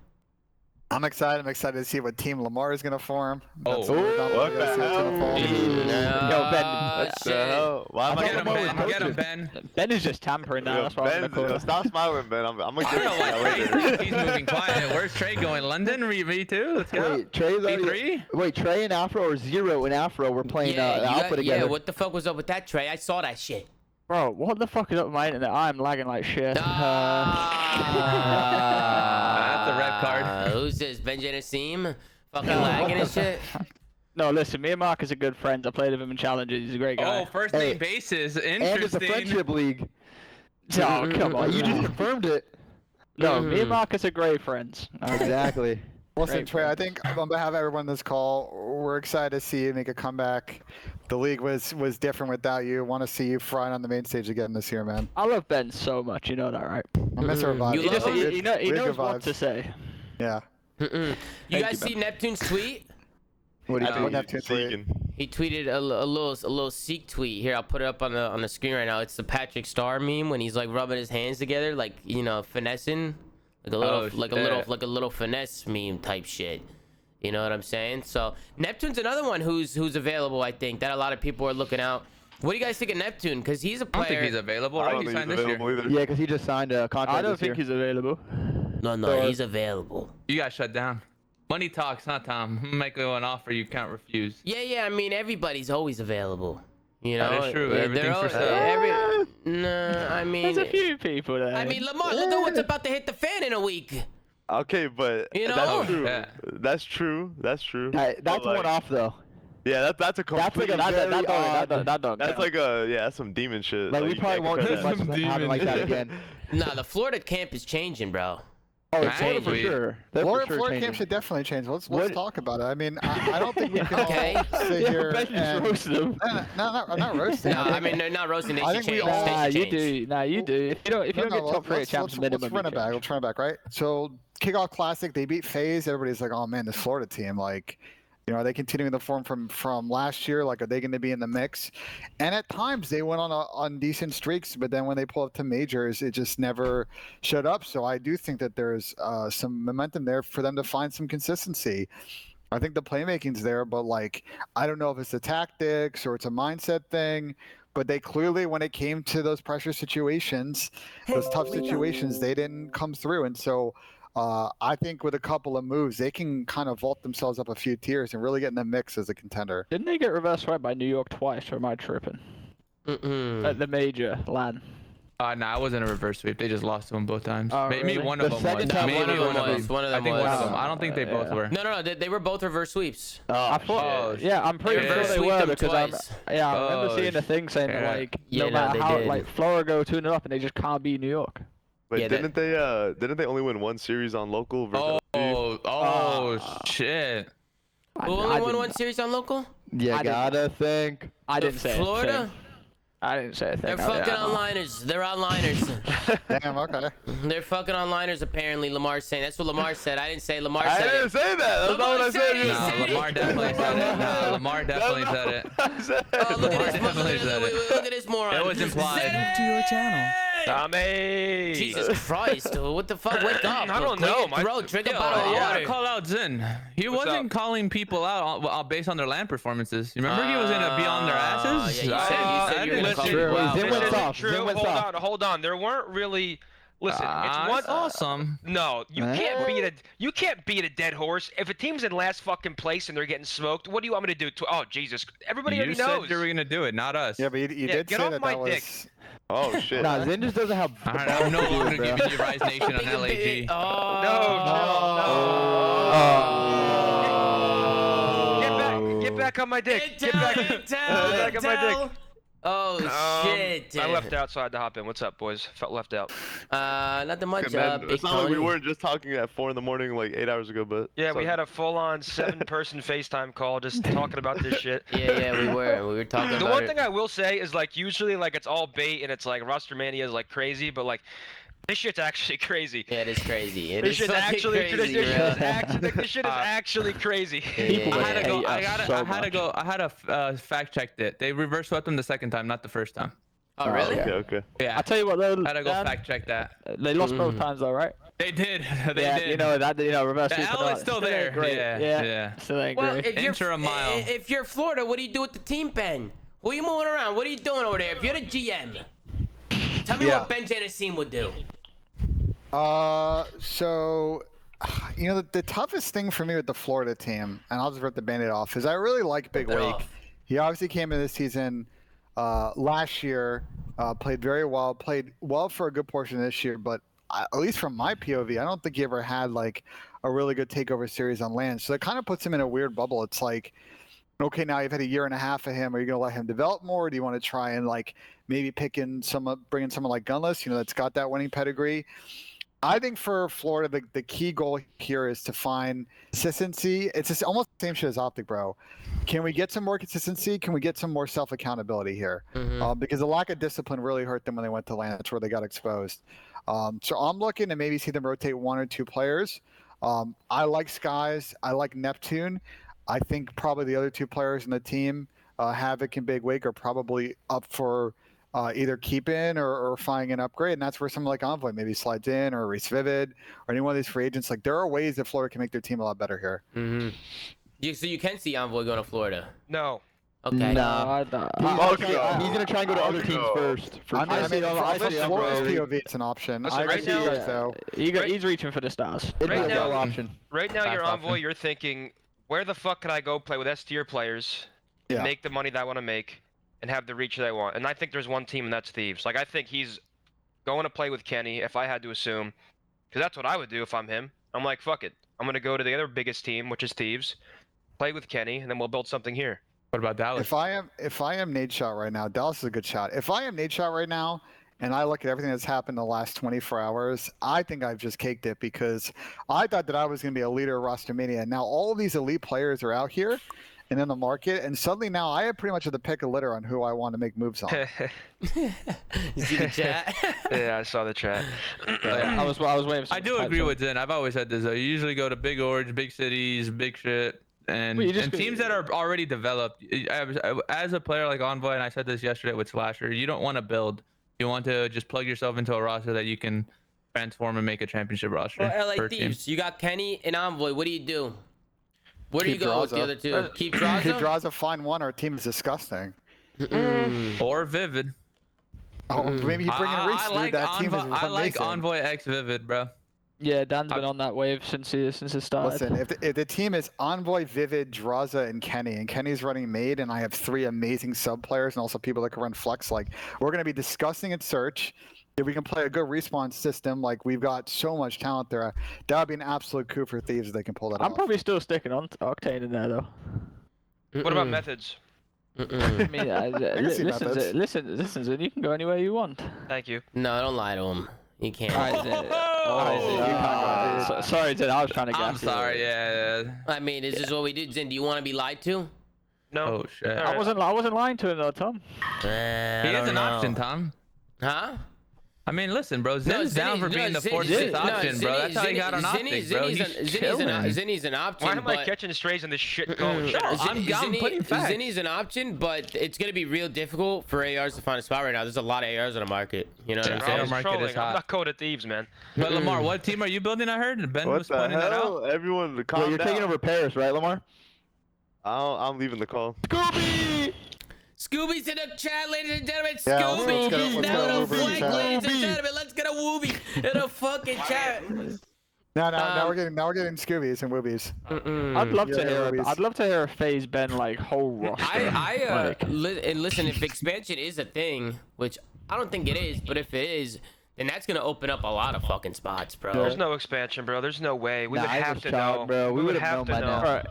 I'm excited. I'm excited to see what team Lamar is going to form. What the hell? Yo, Ben. What the hell? Why am I Get him, Ben. Get him, Ben. Ben is just tampering now. That's what I'm gonna call it. Stop smiling, Ben. I'm gonna I get don't know that why later. He's moving quiet. Where's Trey going? London? Me too. Let's go. Wait, Trey's already. B3? Wait, Trey and Afro or Zero and Afro were playing Alpha together. Yeah, what the fuck was up with that, Trey? I saw that shit. Bro, what the fuck is up with my internet? I'm lagging like shit. That's a red card. Who's this? Benji Nassim? Fucking lagging and shit? No, listen, me and Marcus are good friends. I played with him in challenges. He's a great guy. Oh, first name basis. And it's a Interesting. friendship league. Oh, come on. You just confirmed it. No, me and Marcus are great friends. Exactly. Listen, Great Trey, I think on behalf of everyone on this call, we're excited to see you make a comeback. The league was different without you. Want to see you frying on the main stage again this year, man. I love Ben so much. You know that, right? I miss our vibes. You He, love just, him? he knows good what vibes. to say. Yeah. You guys see Neptune's tweet? What do you What think? Neptune tweet? He tweeted a little Seek tweet. Here, I'll put it up on the screen right now. It's the Patrick Star meme when he's like rubbing his hands together, like, you know, finessing, like a little finesse meme type shit. You know what I'm saying? So Neptune's another one who's available. I think that a lot of people are looking out. What do you guys think of Neptune? Because he's a I player. don't think he's available. I Right? don't He think signed he's this year. available either. Yeah, because he just signed a contract I don't this think year. he's available. No, he's available. You got shut down. Money talks, huh, Tom? Make an offer you can't refuse. Yeah. I mean, everybody's always available. You know, That is true. They're Everything's for all- sale. Nah, I mean, There's a few people there. I mean, Lamar, look at what's about to hit the fan in a week. Okay, but You know? that's true. Yeah. That's true. That's true. That's But, like, one off, though. Yeah, that's a That's like complete. a very odd. that dog. That's like that's some demon shit. Like, we you probably can't won't compare see that. much happen like that again. Nah, the Florida camp is changing, bro. Oh, Right. Florida for sure. They're for Florida, sure Florida changing. camp should definitely change. Let's What- talk about it. I mean, I don't think we can Okay. all sit here Ben just and... roasted him. No, I'm not roasting. No, I mean, they're not roasting. They I should think we change. all- They Nah, should you change. do. Nah, you do. If you don't get top 3 champs minimum, let's run it back. Let's run it back, right? So, kickoff classic, they beat FaZe. Everybody's like, oh man, this Florida team, like, you know, are they continuing the form from last year? Like, are they going to be in the mix? And at times they went on decent streaks, but then when they pull up to majors, it just never showed up. So I do think that there's some momentum there for them to find some consistency. I think the playmaking's there, but like, I don't know if it's the tactics or it's a mindset thing. But they clearly, when it came to those pressure situations, those tough situations, they didn't come through. And so I think with a couple of moves, they can kind of vault themselves up a few tiers and really get in the mix as a contender. Didn't they get reverse swept by New York twice, or am I tripping? At the major LAN. No, I wasn't a reverse sweep. They just lost to him both times. Oh, Maybe really? one of The them second was. time Maybe one of them was. One of them I think was. one of them. I don't think they both were. No, they were both reverse sweeps. I thought, shit. yeah, I'm pretty They sure they sweeped were them because twice. I remember Oh, seeing a thing saying that, yeah. like Yeah, no no, matter they how did. like Florida go 2-0 up and they just can't beat New York. But Yeah, didn't they only win one series on local? Versus Shit. Who only won one series on local? You I didn't- gotta think. I didn't say Florida? anything. I didn't say a thing. They're fucking onliners. They're onliners. Damn, okay. They're fucking onliners, apparently, Lamar's saying. That's what Lamar said. I didn't say Lamar I said didn't say that. That's not what I said. No, Lamar definitely said it. No, Lamar definitely said it. Oh, look at this. Look at this moron. It was implied. To your channel. Tommy! Jesus Christ, dude. What the fuck? Wake up. I don't know. Drink a bottle of I water. gotta call out Zin. He What's wasn't up? calling people out based on their LAN performances. You remember he was gonna be on their asses? Yeah, you said you were gonna call True. people out. Zin went soft. True. Zin went Hold soft. on, hold on. There weren't really. Listen, it's one. It's awesome. No, you can't beat a dead horse. If a team's in last fucking place and they're getting smoked, what do you want me to do? Oh Jesus! Everybody You already said knows. you were gonna do it, not us. Yeah, but you did get say off that my that dick. was. Oh shit. Nah, Zin just doesn't have. Alright, I'm no longer giving you Rise Nation on LAG. Oh. No, get back on my dick. Get back on my dick. Oh, shit. I left out, so I had to hop in. What's up, boys? Felt left out. Nothing much. Okay, man, Big it's not like we Tony. weren't just talking at 4 in the morning like 8 hours ago, but Yeah, we had a full-on 7-person FaceTime call just talking about this shit. Yeah, we were. We were talking The about one it. thing I will say is like usually like it's all bait and it's like roster mania is like crazy, but like this shit's actually crazy. Yeah, it is crazy. It This is shit's fucking actually crazy, this shit bro. is actually this shit is actually crazy. Yeah. I had to fact check it. They reverse swept them the second time, not the first time. Oh, really? Okay, okay. Yeah. I tell you what, though, I had to go Dan, fact check that. they lost both times, though, right? They did. They yeah, did. you know that. You know, reverse. The sweep, L but is still ain't there. Great. Yeah. Still ain't Well, great. if Enter a mile. if you're Florida, what do you do with the team, Ben? Who are you moving around? What are you doing over there? If you're the GM, tell me what Ben Janassim would do. So, you know, the toughest thing for me with the Florida team, and I'll just rip the Band-Aid off, is I really like Big Rip it Wake. off. He obviously came in this season last year, played very well, played well for a good portion of this year, but at least from my POV, I don't think he ever had like a really good takeover series on land. So that kind of puts him in a weird bubble. It's like, okay, now you've had a year and a half of him. Are you going to let him develop more? Or do you want to try and like maybe bring in someone like Gunless, you know, that's got that winning pedigree? I think for Florida, the key goal here is to find consistency. It's just almost the same shit as Optic, bro. Can we get some more consistency? Can we get some more self-accountability here? Because the lack of discipline really hurt them when they went to land. That's where they got exposed. So I'm looking to maybe see them rotate 1 or 2 players. I like Skies. I like Neptune. I think probably the other 2 players in the team, Havoc and Big Wake, are probably up for either keep in or finding an upgrade, and that's where someone like Envoy maybe slides in, or Reese Vivid, or any one of these free agents. Like, there are ways that Florida can make their team a lot better here. So you can see Envoy going to Florida. No. Okay. No, He's gonna try and go to other teams first. I mean, for Florida's POV, it's an option. Listen, I right see you now- guys, though. he's reaching for the stars. It'd be Right a now- well option. Right now, your Fast Envoy, option. you're thinking, where the fuck can I go play with S-tier players, Yeah. make the money that I want to make, and have the reach that I want? And I think there's one team, and that's Thieves. Like, I think he's going to play with Kenny, if I had to assume, because that's what I would do if I'm him. I'm like, fuck it. I'm going to go to the other biggest team, which is Thieves, play with Kenny, and then we'll build something here. What about Dallas? If I am Nate Shot right now, Dallas is a good shot. If I am Nate Shot right now, and I look at everything that's happened in the last 24 hours, I think I've just caked it, because I thought that I was going to be a leader of Roster Mania. Now all of these elite players are out here and in the market, and suddenly now I have pretty much the pick of litter on who I want to make moves on. You see the chat? Yeah, I saw the chat. I was waiting. For I do agree with Zen. I've always said this though. You usually go to big orgs, big cities, big shit, and, Well, you just and go- teams that are already developed. As a player like Envoy, and I said this yesterday with Slasher, you don't want to build. You want to just plug yourself into a roster that you can transform and make a championship roster. Well, LA per team. Thieves, you got Kenny and Envoy. What do you do? Where do you Keep go with Draza. the other 2? Keep If Draza? draws a fine one, our team is disgusting. Or Vivid. Oh, maybe you bring in Reese, I dude. like That team is Envoy. I like amazing. Envoy X Vivid, bro. Yeah, Dan's been on that wave since it started. Listen, if the team is Envoy, Vivid, Draza, and Kenny's running Made, and I have 3 amazing sub players and also people that can run Flex, like, we're going to be disgusting at Search. If we can play a good respawn system, like, we've got so much talent there, that would be an absolute coup for Thieves if they can pull that I'm off. probably still sticking on Octane in there though. What about Methods? I mean, can see methods. listen, Zin, you can go anywhere you want. Thank you. No, don't lie to him. You can't. Alright, Zin, you can't go. Sorry, Zin, I was trying to guess. I'm sorry. Yeah. I mean, is this what we do? Zin, do you want to be lied to? No. Oh shit. All right. I wasn't lying to him though, Tom. He is an option, Tom. Huh? I mean, listen, bro. Zin's down for being the fourth, fifth option, bro. That's how he got on optics, bro. Zinny's an option. Why am I catching strays in this shit going? I'm putting facts. Zinny's an option, but it's gonna be real difficult for ARs to find a spot right now. There's a lot of ARs on the market. You know what I'm saying? AR market is hot. I'm not Code of Thieves, man. But Lamar, what team are you building? I heard Ben What was the pointing that out. hell? Everyone, calm Well, you're down. taking over Paris, right, Lamar? I'm leaving the call. Scooby's in the chat, ladies and gentlemen. Yeah, Scooby, let's he's go down on over in the flank, chat. ladies and gentlemen. Let's get a Wooby in the fucking chat. Now we're getting Scoobies and Woobies. I'd love to Yeah, hear. movies. I'd love to hear a FaZe Ben like whole roster. And listen, if expansion is a thing, which I don't think it is, but if it is, then that's gonna open up a lot of fucking spots, bro. There's no expansion, bro. There's no way. We would have to know. Bro. We would have known by now. Right.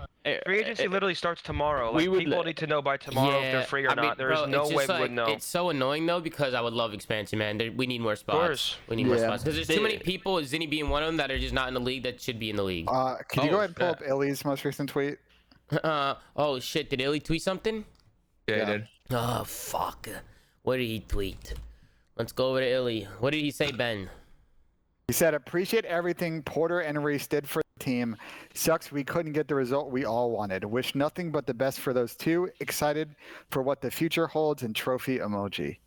Free agency literally starts tomorrow. Like, people need to know by tomorrow if they're free or not. There is no way we would know. It's so annoying though because I would love expansion, man. We need more spots. Of course. We need more spots because there's too many people, Zinni being one of them, that are just not in the league that should be in the league. Can you go ahead and pull up Illy's most recent tweet? Oh shit! Did Illy tweet something? Yeah, he did. Oh fuck! What did he tweet? Let's go over to Illy. What did he say, Ben? He said, "Appreciate everything Porter and Reese did for the team. Sucks we couldn't get the result we all wanted. Wish nothing but the best for those two. Excited for what the future holds." And trophy emoji.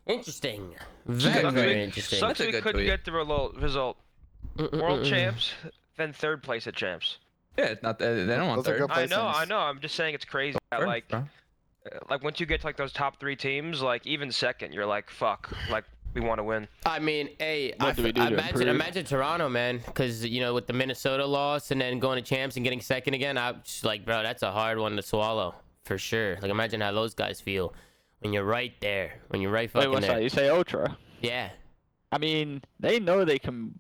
Interesting. Very interesting. Sucks we couldn't get the result. World champs, then third place at champs. Yeah, it's not. They don't want Those are third. good I know. I'm just saying it's crazy. Sure, Like bro. once you get to like those top 3 teams, like even second, you're like, fuck. Like we want to win. I mean, hey, imagine Toronto, man, because you know with the Minnesota loss and then going to champs and getting second again, I'm just like, bro, that's a hard one to swallow for sure. Like, imagine how those guys feel when you're right there, when you're right fucking Wait, what's there. that? You say Ultra? Yeah. I mean, they know they can.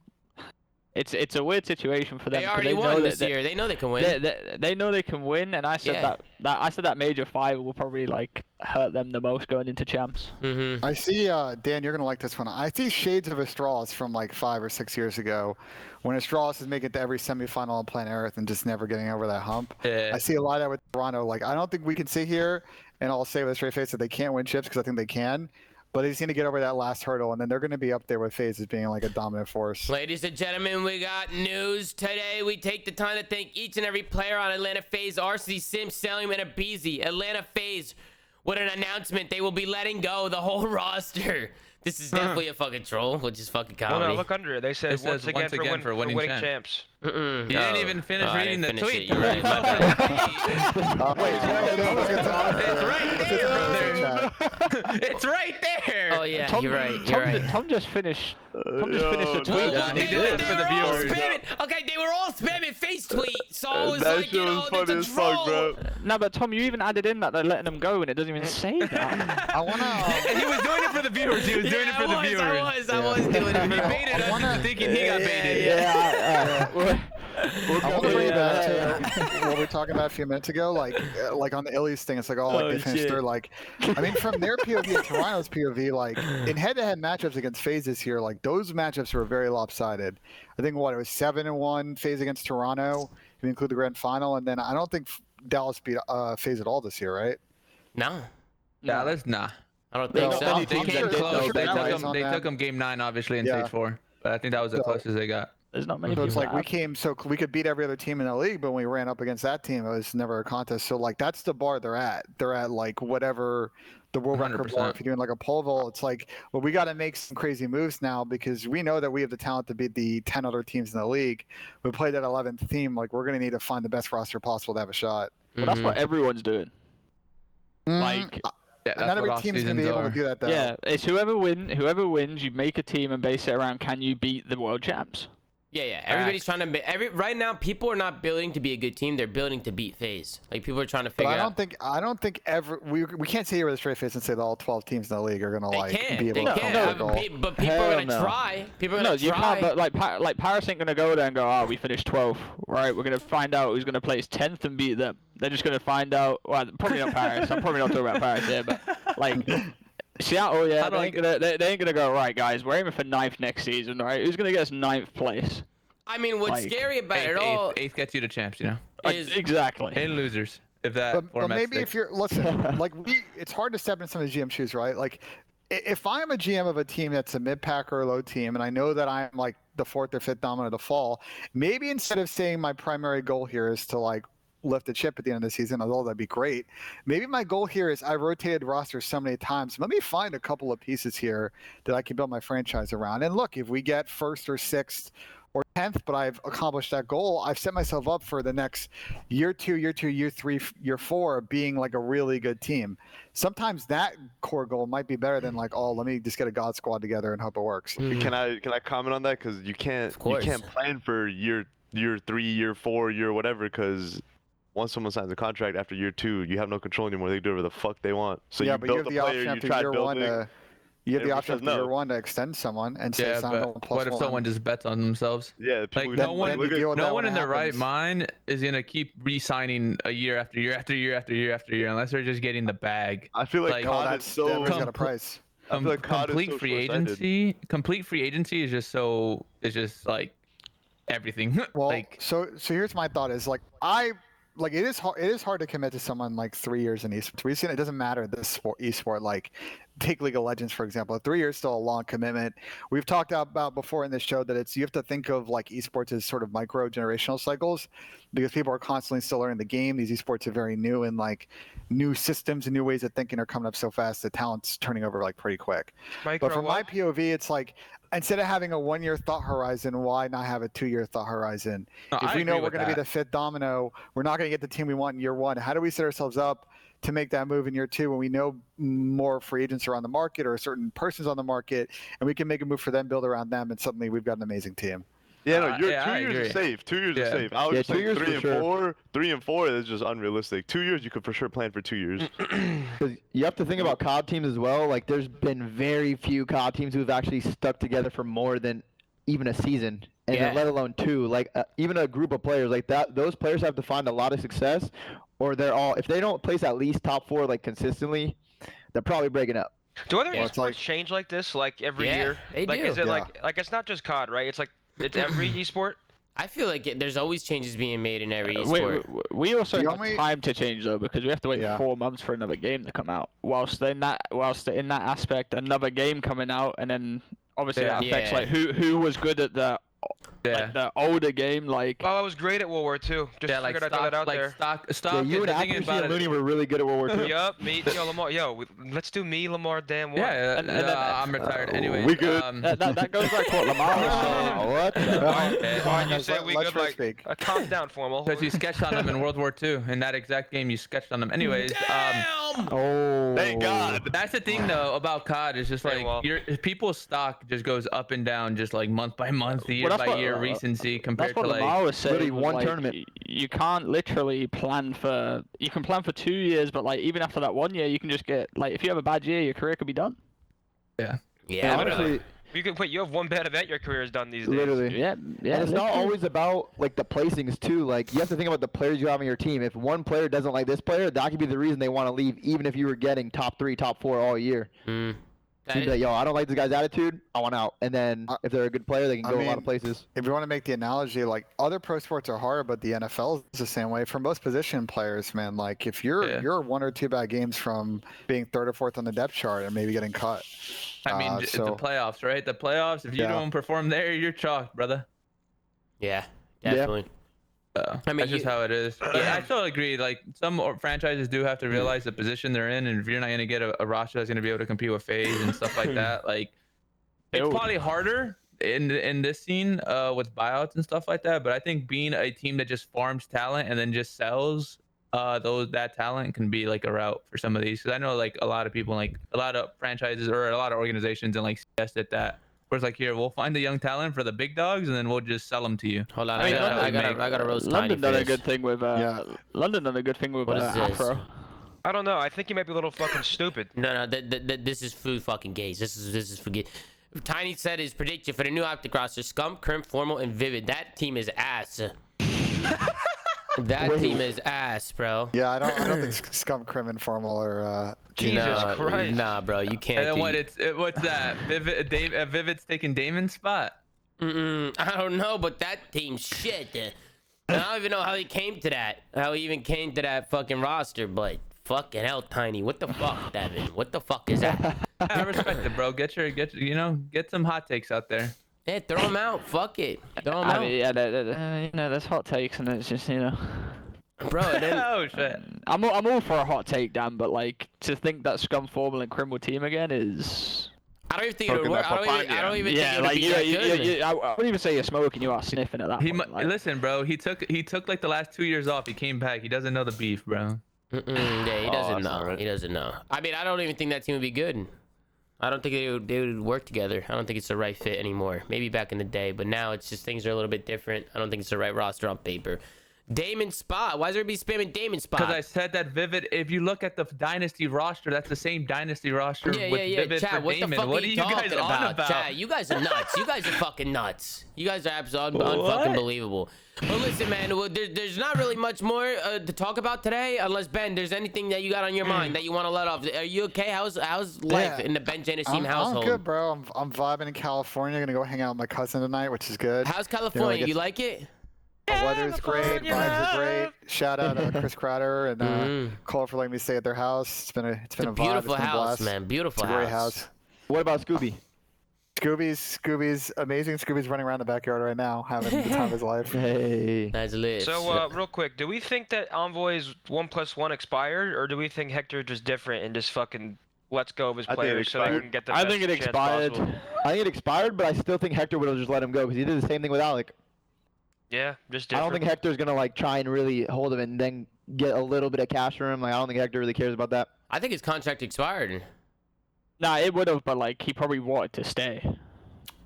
It's a weird situation for them. They already won this year. They know they can win. They know they can win, and I said that major 5 will probably like hurt them the most going into champs. I see, Dan, you're gonna like this one. I see shades of Astralis from like 5 or 6 years ago, when Astralis is making it to every semifinal on planet Earth and just never getting over that hump. Yeah. I see a lot of that with Toronto. Like, I don't think we can sit here and I'll say with a straight face that they can't win chips because I think they can. But they just need to get over that last hurdle, and then they're going to be up there with FaZe as being like a dominant force. Ladies and gentlemen, we got news today. We take the time to thank each and every player on Atlanta FaZe, RC, Sim, Salium, and Abizi. Atlanta FaZe, with an announcement, they will be letting go the whole roster. This is definitely a fucking troll, which is fucking comedy. No, look under it. They said once again for winning champs. You didn't even finish reading the tweet. You're right about that. It's right there. Oh yeah, you're right. Tom just finished. Tom just finished the tweet. He did it for the viewers. Okay, they were all spamming face tweet, so I was That like, shit you know, was funny it's as a fuck, troll. bro. No, but Tom, you even added in that they're letting them go, and it doesn't even say that. I want to. And he was doing it for the viewers. He was doing it for the viewers. I was doing it. He baited us into thinking he got baited. I want to bring it back to what we were talking about a few minutes ago, like on the Illy's thing. It's like, they finished third. Like, I mean, from their POV and Toronto's POV, like in head-to-head matchups against FaZe this year, like those matchups were very lopsided. I think it was 7-1 FaZe against Toronto, if you include the grand final, and then I don't think Dallas beat FaZe at all this year, right? No. Dallas, nah. I don't think so. They came close. They took them game 9, obviously, in Yeah. stage 4. But I think that was the closest they got. There's not many So people. it's like we could beat every other team in the league, but when we ran up against that team, it was never a contest. So like that's the bar they're at. They're at like whatever the world record bar. If you're doing like a pole vault, it's like, well, we got to make some crazy moves now because we know that we have the talent to beat the 10 other teams in the league. We played that 11th team. Like we're gonna need to find the best roster possible to have a shot. Well, that's what everyone's doing. Like. Yeah, Not every team's gonna be able to do that though. Yeah, it's whoever wins, you make a team and base it around can you beat the world champs. Yeah. Everybody's trying to. Right now, people are not building to be a good team. They're building to beat FaZe. Like people are trying to figure out. I don't think we can't sit here with a straight face and say that all 12 teams in the league are gonna be able to accomplish the goal. But people are gonna try. People are gonna try. You can't. But like Paris ain't gonna go there and go, we finished 12th. Right, we're gonna find out who's gonna place 10th and beat them. They're just gonna find out. Well, probably not Paris. I'm probably not talking about Paris here, but like. Seattle, they ain't gonna go, right, guys, we're aiming for 9th next season, right? Who's gonna get us 9th place? I mean, what's scary about it all? Eighth gets you to champs, you know. Exactly. And losers. If that but maybe if you're it's hard to step in some of the GM shoes, right? Like, if I'm a GM of a team that's a mid-pack or a low team, and I know that I'm like the 4th or 5th dominant of the fall, maybe instead of saying my primary goal here is to like lift a chip at the end of the season, although that'd be great. Maybe my goal here is I've rotated rosters so many times. Let me find a couple of pieces here that I can build my franchise around. And look, if we get 1st or 6th or 10th, but I've accomplished that goal, I've set myself up for the next year 2, year 3, year 4 being like a really good team. Sometimes that core goal might be better than like, oh, let me just get a God squad together and hope it works. Can I comment on that? Because you can't plan for year 3, year 4, year whatever, because once someone signs a contract after year 2, you have no control anymore. They do whatever the fuck they want. So yeah, you but build you have the the player, option you after try year 1 building. to. You have the option after year no. 1 to extend someone and say Yeah, sign but on plus what if 1. someone just bets on themselves? Yeah, Like people no one in their right happens. mind is gonna keep re-signing a year after year after year after year after year unless they're just getting the bag. I feel like COD is so. Everyone's got a price. I feel like COD is so free short-sighted. agency. Complete free agency is just so. It's just like everything. Well, like so here's my thought: is like it is hard to commit to someone like 3 years in esports. We've seen it doesn't matter this esport. Like, take League of Legends for example. 3 years is still a long commitment. We've talked about before in this show that you have to think of like esports as sort of micro generational cycles, because people are constantly still learning the game. These esports are very new, and like new systems and new ways of thinking are coming up so fast. The talent's turning over like pretty quick. But from my POV, it's like, instead of having a 1-year thought horizon, why not have a 2-year thought horizon? No, if I we know agree we're with going to be that. the 5th domino, we're not going to get the team we want in year 1. How do we set ourselves up to make that move in year 2 when we know more free agents are on the market or a certain person's on the market, and we can make a move for them, build around them, and suddenly we've got an amazing team? Yeah, no, 2 I years agree. is safe. 2 years is safe. I was just 2 like years 3 for and sure. 4. 3 and 4 is just unrealistic. 2 years you could for sure plan for 2 years. Because you have to think about COD teams as well. Like, there's been very few COD teams who've actually stuck together for more than even a season, and then let alone 2. Like, even a group of players like that, those players have to find a lot of success, or if they don't place at least top 4 like consistently, they're probably breaking up. Do other esports change like this, like every year? They like, do. is it like it's not just COD, right? It's like it's every esport. I feel like there's always changes being made in every esport. We also have time to change though, because we have to wait 4 months for another game to come out. Whilst in that aspect, another game coming out, and then obviously that affects like who was good at the older game. Like, well, I was great at World War II. Just figured I'd throw that out there. You and Accuracy and Looney were really good at World War II. Yup, Lamar. Let's do me, Lamar, Dan. What? Yeah, and I'm retired anyway. We good. That goes back to what Lamar was saying. What? Why you say we good? Like, calm down, formal. Because you sketched on them in World War II. In that exact game, you sketched on them. Anyways, thank God. That's the thing though about COD. It's just like people's stock just goes up and down, just like month by month, year by year, recency compared to like. Lamar was saying, literally one like, tournament. You can't literally plan for. You can plan for 2 years, but like even after that 1 year, you can just get like if you have a bad year, your career could be done. Yeah. Yeah. Honestly, You can wait. You have one bad event, your career is done these days. literally. Yeah. And it's not always about like the placings too. Like, you have to think about the players you have on your team. If one player doesn't like this player, that could be the reason they want to leave, even if you were getting top 3, top 4 all year. So you'd be like, yo, I don't like this guy's attitude, I want out. And then if they're a good player, they can go a lot of places. If you want to make the analogy, like, other pro sports are hard, but the NFL is the same way for most position players, man. Like, if you're 1 or 2 bad games from being 3rd or 4th on the depth chart and maybe getting cut. I mean, the playoffs, right? The playoffs. If you don't perform there, you're chalked, brother. Yeah, definitely. I mean, that's just how it is. Yeah, I still agree. Like, some franchises do have to realize the position they're in, and if you're not going to get a roster that's going to be able to compete with FaZe and stuff like that, like, it's probably harder in this scene with buyouts and stuff like that. But I think being a team that just farms talent and then just sells that talent can be like a route for some of these. Because I know like a lot of people, like a lot of franchises or a lot of organizations, and like suggested that. Where it's like, here, we'll find the young talent for the big dogs, and then we'll just sell them to you. Hold on, I got a roast. London done a good thing with London done a good thing with Afro. I don't know. I think you might be a little fucking stupid. No, this is food fucking gays. This is for gay. Tiny said his prediction for the new Optic roster: Scum, Crim, Formal, and Vivid. That team is ass. That team is ass, bro. Yeah, I don't think Scum, Crim, and Formal are. Jesus Christ. Nah, bro, you can't. And then what's that? Vivid's taking Damon's spot. I don't know, but that team's shit. And I don't even know how he came to that. How he even came to that fucking roster, but fucking hell, Tiny. What the fuck, Devin? What the fuck is that? I respect it, bro. Get some hot takes out there. Yeah, throw him out. Fuck it. Throw him out. Mean, yeah, there's hot takes, and it's just, Bro, Oh shit. I'm all for a hot take, Dan, but like to think that Scum Formal and Crim will team again is. I don't even think it would work. I don't even think it would be that good. I wouldn't even say you're smoking. You are sniffing at that point. Listen, bro. He took like the last 2 years off. He came back. He doesn't know the beef, bro. Yeah, he doesn't know. Right. He doesn't know. I mean, I don't even think that team would be good. I don't think they would work together. I don't think it's the right fit anymore. Maybe back in the day, but now it's just things are a little bit different. I don't think it's the right roster on paper. Damon Spot. Why is everybody spamming Damon Spot? Because I said that Vivid. If you look at the Dynasty roster, that's the same Dynasty roster with Vivid Chad, for what Damon. The fuck What are you guys on about? Chad, you guys are nuts. You guys are fucking nuts. You guys are absolutely unfucking believable. But listen, man, there's not really much more to talk about today, unless Ben, there's anything that you got on your mind that you want to let off. Are you okay? How's life in the Ben Janesim household? I'm good, bro. I'm vibing in California. Gonna go hang out with my cousin tonight, which is good. How's California? You like it? The weather's great, vibes are great. Shout out to Chris Crowder and Cole for letting me stay at their house. It's been a vibe. Beautiful house, man. Beautiful house. Great house. What about Scooby? Scooby's amazing. Scooby's running around the backyard right now, having the time of his life. Hey. That's lit. So, real quick, do we think that Envoy's 1+1 expired, or do we think Hector just different and just fucking lets go of his players so they can get the best I think it chance expired. possible? I think it expired, but I still think Hector would have just let him go because he did the same thing with Alec. Yeah, just I different. don't think Hector's gonna like try and really hold him and then get a little bit of cash from him. Like I don't think Hector really cares about that. I think his contract expired. Nah, it would have, but like he probably wanted to stay.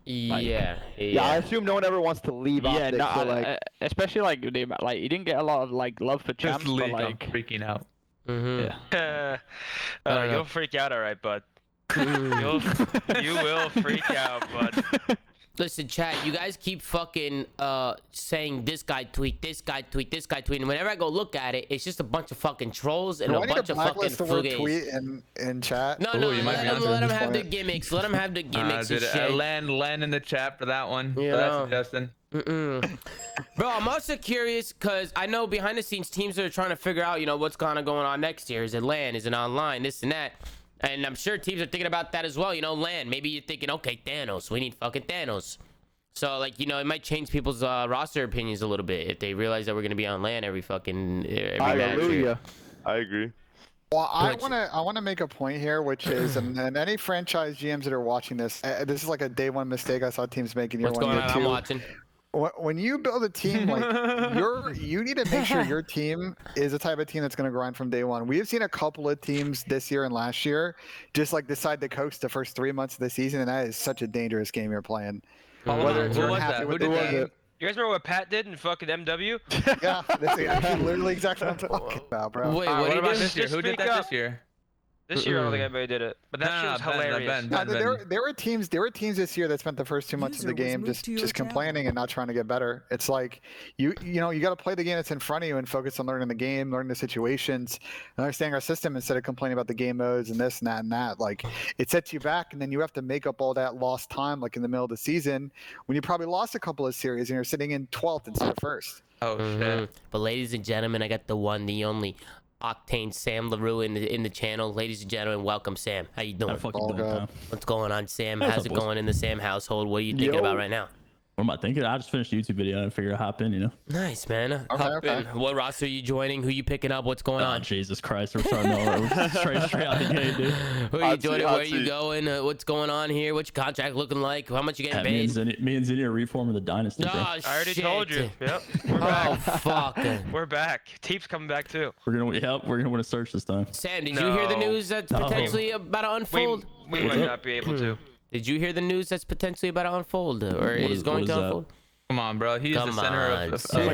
Yeah. I assume no one ever wants to leave. Yeah, so, like, especially like he didn't get a lot of like love for champs, but like I'm freaking out. Yeah. You'll freak out, all right, bud. You will freak out, bud. Listen, chat, you guys keep fucking saying this guy tweet, this guy tweet, this guy tweet, and whenever I go look at it, it's just a bunch of fucking trolls and a bunch of fucking fugays. Tweet in chat. No, let them have the gimmicks. Let them have the gimmicks and shit. Len in the chat for that one. Yeah. For that suggestion. Bro, I'm also curious because I know behind the scenes teams are trying to figure out, what's kind of going on next year. Is it LAN? Is it online? This and that. And I'm sure teams are thinking about that as well. LAN. Maybe you're thinking, okay, Thanos. We need fucking Thanos. So, like, it might change people's roster opinions a little bit if they realize that we're going to be on LAN every match. I agree. Well, I want to make a point here, which is, and any franchise GMs that are watching this, this is like a day one mistake I saw teams making. What's going on? I'm watching. When you build a team, like you need to make sure your team is the type of team that's going to grind from day one. We have seen a couple of teams this year and last year just like decide to coast the first 3 months of the season, and that is such a dangerous game you're playing. Whether you're happy with the game. You guys remember what Pat did in fucking MW? Yeah, that's actually literally exactly what I'm talking about, bro. Wait, what about this year? Just Who did that speak this year? This year, I don't think anybody did it, but that shit was hilarious. There were teams this year that spent the first 2 months of the game just complaining and not trying to get better. It's like you got to play the game that's in front of you and focus on learning the game, learning the situations, and understanding our system instead of complaining about the game modes and this and that and that. Like it sets you back, and then you have to make up all that lost time, like in the middle of the season when you probably lost a couple of series and you're sitting in 12th instead of first. Oh shit! But ladies and gentlemen, I got the one, the only. Octane Sam LaRue in the channel. Ladies and gentlemen, welcome Sam. How you doing? What's going on, Sam? How's it going in the Sam household? What are you thinking about right now? What am I thinking? I just finished a YouTube video and figured I'd hop in, Nice, man. Hop in. What roster are you joining? Who you picking up? What's going on? Jesus Christ, we're starting over. straight out the game, dude. Who are you joining? Where are you going? What's going on here? What's your contract looking like? How much you getting paid? Me and Zinni are reforming the dynasty, bro. Oh, I already told you. Yep. We're back. Fuck. We're back. Teep's coming back too. We're gonna win a search this time. Sam, did you hear the news that's potentially about to unfold? We might not be able to. Did you hear the news that's potentially about to unfold, or is going to unfold? Come on, bro. He's the center of I swear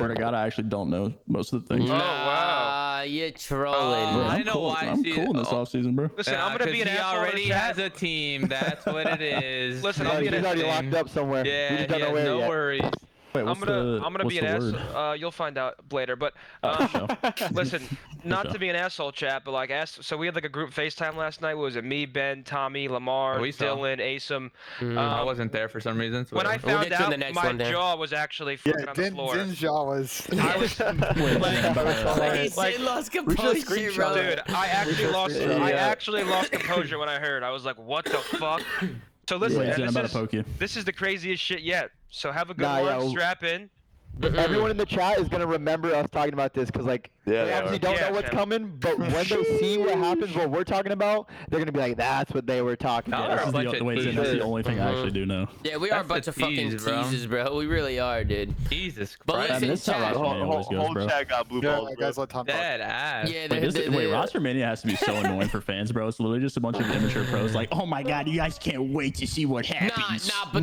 to God, I actually don't know most of the things. Oh, wow. You're trolling. I know why. I'm cool in this offseason, bro. Listen, I'm going to be an asshole. He already has a team. That's what it is. Listen, I'm he's already locked up somewhere. Yeah, he has no worries. I'm gonna be an asshole. You'll find out later. But listen, not to be an asshole, chat, but like so we had like a group FaceTime last night. What was it? Me, Ben, Tommy, Lamar, Dylan, Asum. I wasn't there for some reason. When I found out, my jaw was actually fucking on the floor. Din's jaw was. I was like lost composure, bro. Dude, I actually lost composure when I heard. I was like, what the fuck? So listen, this is the craziest shit yet. So have a good one. Strap in. Everyone in the chat is gonna remember us talking about this because like they obviously don't know what's coming, but when they see what happens, what we're talking about, they're gonna be like, "That's what they were talking about." That's the only thing I actually do know. Yeah, we are a bunch of fucking teasers, bro. We really are, dude. Jesus Christ. But this whole chat got blue balls, bro. Guys, let Tom talk. Dead ass. Yeah, wait, roster mania has to be so annoying for fans, bro. It's literally just a bunch of immature pros like, "Oh my god, you guys can't wait to see what happens." But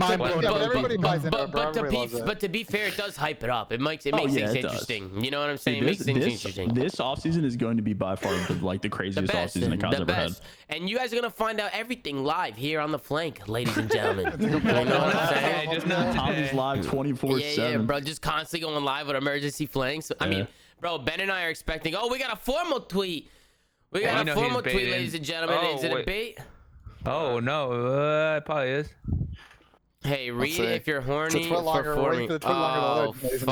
but to be fair, it does hype it up. It makes things interesting. You know what I'm saying? It makes things interesting. This offseason is going to be by far the craziest offseason the COD's ever had. And you guys are gonna find out everything live here on the flank, ladies and gentlemen. You know what I'm saying? Just Tommy's live 24/7. Yeah, bro, just constantly going live with emergency flanks. I mean, bro, Ben and I are expecting. Oh, we got a formal tweet. We got a formal tweet, ladies and gentlemen. Is it a bait? Oh no, it probably is. Hey, read if you're horny for forming. Oh, fuck.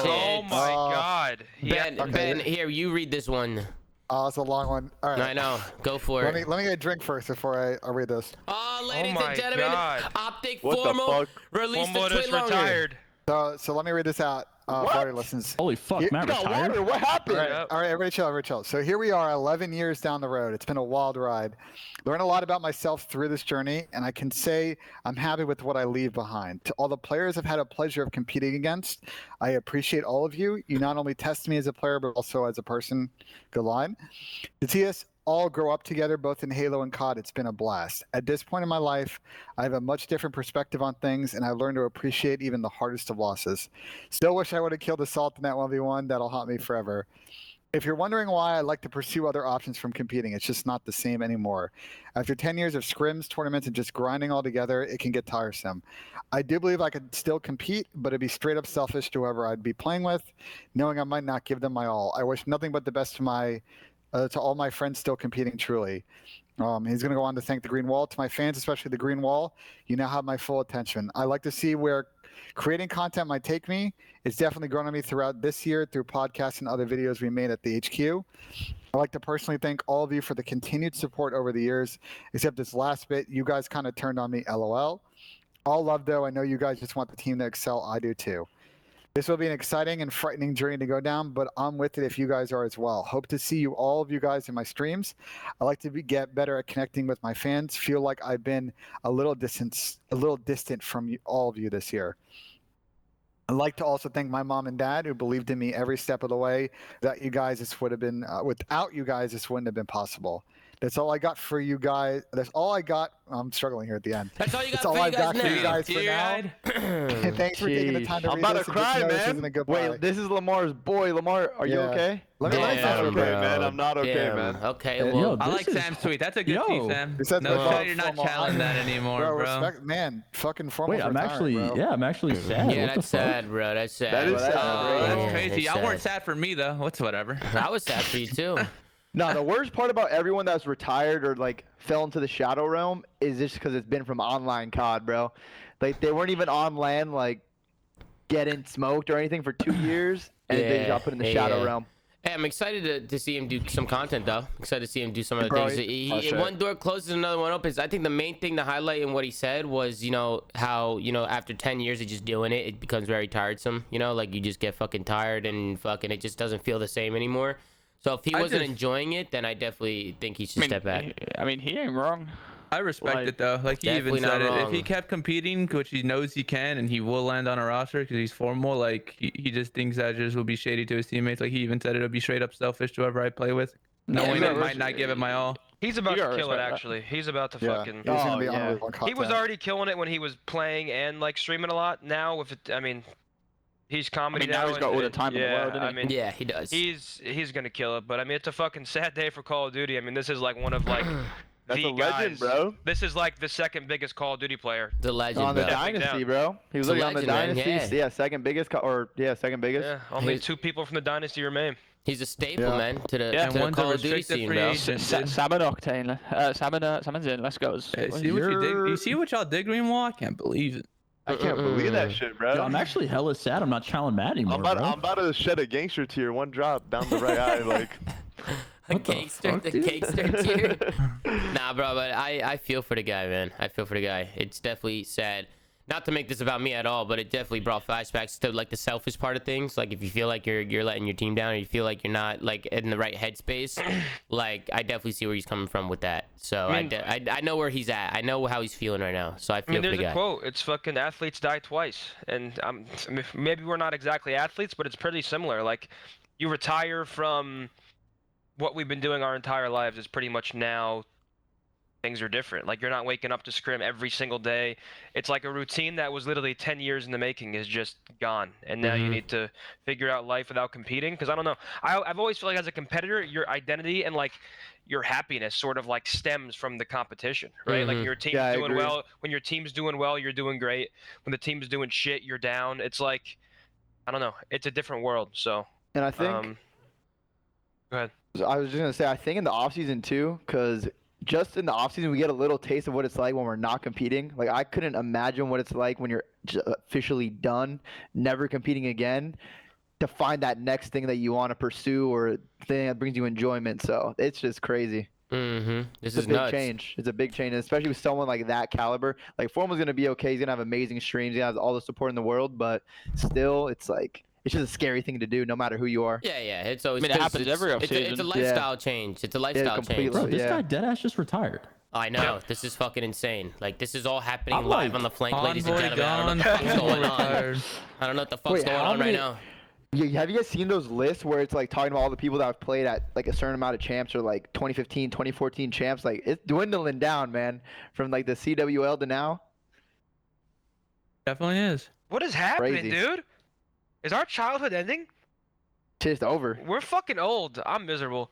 Oh my god. Ben, here, you read this one. Oh, it's a long one. All right. I know. Go for it. Let me get a drink first before I read this. Ladies and gentlemen, Optic Formal released the tweet retired. So let me read this out. Everybody listens. Holy fuck, Matt retired? What happened? All right, everybody chill. So here we are 11 years down the road. It's been a wild ride. Learned a lot about myself through this journey, and I can say I'm happy with what I leave behind. To all the players I've had a pleasure of competing against, I appreciate all of you. You not only test me as a player, but also as a person. Good line. To see us all grow up together, both in Halo and COD, it's been a blast. At this point in my life, I have a much different perspective on things, and I learned to appreciate even the hardest of losses. Still wish I would have killed Assault in that 1v1. That'll haunt me forever. If you're wondering why I like to pursue other options from competing, it's just not the same anymore. After 10 years of scrims, tournaments, and just grinding all together, it can get tiresome. I do believe I could still compete, but it'd be straight up selfish to whoever I'd be playing with, knowing I might not give them my all. I wish nothing but the best to all my friends still competing truly. He's going to go on to thank the Green Wall. To my fans, especially the Green Wall, you now have my full attention. I like to see where creating content might take me. It's definitely grown on me throughout this year through podcasts and other videos we made at the HQ. I'd like to personally thank all of you for the continued support over the years, except this last bit, you guys kind of turned on me, LOL. All love, though. I know you guys just want the team to excel. I do, too. This will be an exciting and frightening journey to go down, but I'm with it if you guys are as well. Hope to see you, all of you guys, in my streams. I like to get better at connecting with my fans. Feel like I've been a little distant from all of you this year. I'd like to also thank my mom and dad who believed in me every step of the way. That you guys, this would have been without you guys, this wouldn't have been possible. That's all I got for you guys. That's all I got. I'm struggling here at the end. That's all you got That's all I've got for you guys for now. And thanks for taking the time to read I'm about this. to cry, man. Wait, this is Lamar's boy. Lamar, are you okay? I'm not okay, man. I'm not okay, man. Okay, well, I like Sam's tweet. That's a good tweet, Sam. No, you're not challenging that anymore, bro. Respect, man, fucking formal. Wait, I'm actually sad. Yeah, that's sad, bro. That's sad. That is sad. That's crazy. Y'all weren't sad for me though. Whatever. I was sad for you too. No, the worst part about everyone that's retired or like fell into the shadow realm is just because it's been from online COD, bro. Like they weren't even on LAN, like getting smoked or anything for 2 years, and they just got put in the shadow realm. Hey, I'm excited to see him do some content, though. Excited to see him do some of the things. One door closes, another one opens. I think the main thing to highlight in what he said was, how, after 10 years of just doing it, it becomes very tiresome. Like you just get fucking tired and fucking it just doesn't feel the same anymore. So if he wasn't enjoying it, then I definitely think he should step back. I mean, he ain't wrong. I respect it though. Like he even said it. If he kept competing, which he knows he can, and he will land on a roster because he's formal, like he just thinks that just will be shady to his teammates. Like he even said it'll be straight up selfish to whoever I play with, knowing it might not give it my all. He's about to kill it, actually. He's about to fucking. He's gonna be on he was already killing it when he was playing and like streaming a lot. Now with it, I mean. He's comedy now. He's got all the time in the world, doesn't he? I mean, yeah, he does. He's gonna kill it, but I mean, it's a fucking sad day for Call of Duty. I mean, this is like one of like That's a legend, bro. This is like the second biggest Call of Duty player. The legend, on the bro. Dynasty, bro. He was literally on the Dynasty. Man, yeah. Second biggest. Second biggest. Yeah, only 2 people from the Dynasty remain. He's a staple, man, to the, Yeah, to the one's a Call of Duty restricted scene, free bro. agent. Salmon Octane. Salmon's in. Let's go. Hey, see what you did? You see what y'all did, Greenwall? I can't believe it. I can't believe that shit, bro. Yo, I'm actually hella sad I'm not challenging Matt anymore, I'm bro. about to shed a gangster tear, one drop down the right eye, like. The cakester tier. Nah, bro, but I feel for the guy, man. I feel for the guy. It's definitely sad. Not to make this about me at all, but it definitely brought flashbacks to like the selfish part of things. Like if you feel like you're letting your team down, or you feel like you're not like in the right headspace, like I definitely see where he's coming from with that. So I know where he's at. I know how he's feeling right now. So I feel for the guy. There's a quote. It's fucking athletes die twice, and maybe we're not exactly athletes, but it's pretty similar. Like you retire from what we've been doing our entire lives. Is pretty much now. Things are different. Like you're not waking up to scrim every single day. It's like a routine that was literally 10 years in the making is just gone. And now you need to figure out life without competing. Because I don't know. I've always felt like as a competitor, your identity and like your happiness sort of like stems from the competition, right? Like your team's doing well. When your team's doing well, you're doing great. When the team's doing shit, you're down. It's like, I don't know. It's a different world. So. And I think. Go ahead. I was just gonna say, I think in the off season too, because just in the offseason, we get a little taste of what it's like when we're not competing. Like, I couldn't imagine what it's like when you're officially done, never competing again, to find that next thing that you want to pursue or thing that brings you enjoyment. So it's just crazy. This is a big nuts. change. It's a big change, especially with someone like that caliber. Like, Formal's going to be okay. He's going to have amazing streams. He has all the support in the world, but still, it's like, it's just a scary thing to do, no matter who you are. Yeah, it's always. I mean, it happens every offseason. It's a lifestyle change. It's a lifestyle change. Bro, this guy deadass just retired. I know. This is fucking insane. Like, this is all happening live on the flank, ladies and gentlemen. I don't know what the fuck's going on. I don't know what the fuck's going on right now. Have you guys seen those lists where it's like talking about all the people that have played at like a certain amount of champs or like 2015, 2014 champs? Like, it's dwindling down, man, from like the CWL to now. Definitely is. What is happening, dude? Is our childhood ending? It's just over. We're fucking old. I'm miserable.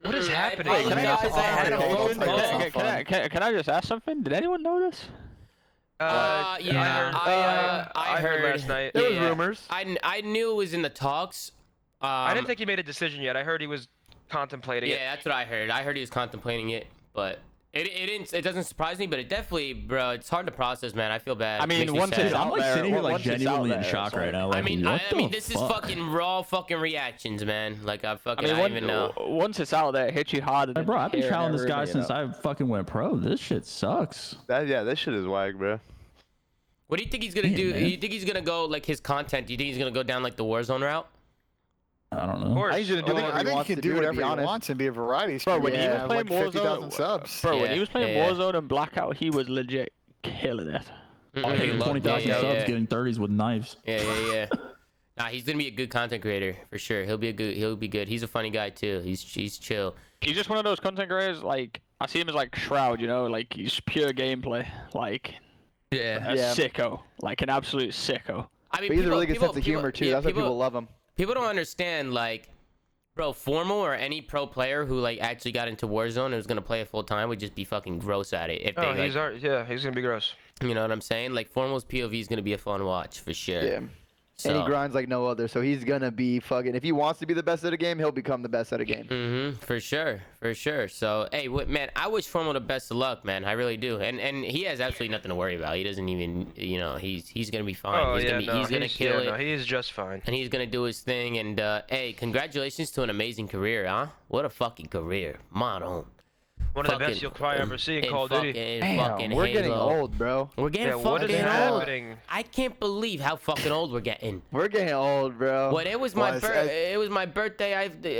What is happening? Can I just ask something? Did anyone know this? I heard last night. There was rumors. I knew it was in the talks. I didn't think he made a decision yet. I heard he was contemplating it. Yeah, that's what I heard. I heard he was contemplating it, but it doesn't surprise me, but it definitely, bro, it's hard to process, man. I feel bad. I mean, once it's I'm out like there, sitting here like once it's genuinely out in there, shock right now. Like, I mean, this is fuck? fucking raw fucking reactions, man. Like, I don't even know. Once it's out there, it hits you harder than Bro, I've been challenging this guy you since I fucking went pro. This shit sucks. That shit is whack, bro. What do you think he's gonna do? Man. You think he's gonna go like his content? Do you think he's gonna go down like the Warzone route? I don't know. Of course. I think he can do whatever he wants and be a variety Bro, streamer. when he was playing like 50,000 Warzone, subs. Bro, when he was playing Yeah. Warzone and Blackout, he was legit killing it. Getting 20,000 subs, getting 30s with knives. Yeah. Nah, he's gonna be a good content creator for sure. He'll be good. He's a funny guy too. He's chill. He's just one of those content creators. Like, I see him as like Shroud, you know, like he's pure gameplay, like a sicko, like an absolute sicko. I mean, But he's a really good sense of humor too. That's why people love him. People don't understand, like, bro, Formal or any pro player who like actually got into Warzone and was gonna play it full time would just be fucking gross at it. If they, he's gonna be gross. You know what I'm saying? Like, Formal's POV is gonna be a fun watch for sure. Yeah. And he grinds like no other, so he's gonna be fucking. If he wants to be the best at a game, he'll become the best at a game. For sure. So, hey, man, I wish Formal the best of luck, man. I really do. And he has absolutely nothing to worry about. He doesn't even, you know, he's gonna be fine. He's gonna kill it. No, he's just fine. And he's gonna do his thing. And hey, congratulations to an amazing career, huh? What a fucking career, Modon. One of the best you'll probably ever see in Call of Duty. Damn, we're getting old, bro. We're getting fucking old. I can't believe how fucking old we're getting. We're getting old, bro. When it was my birthday,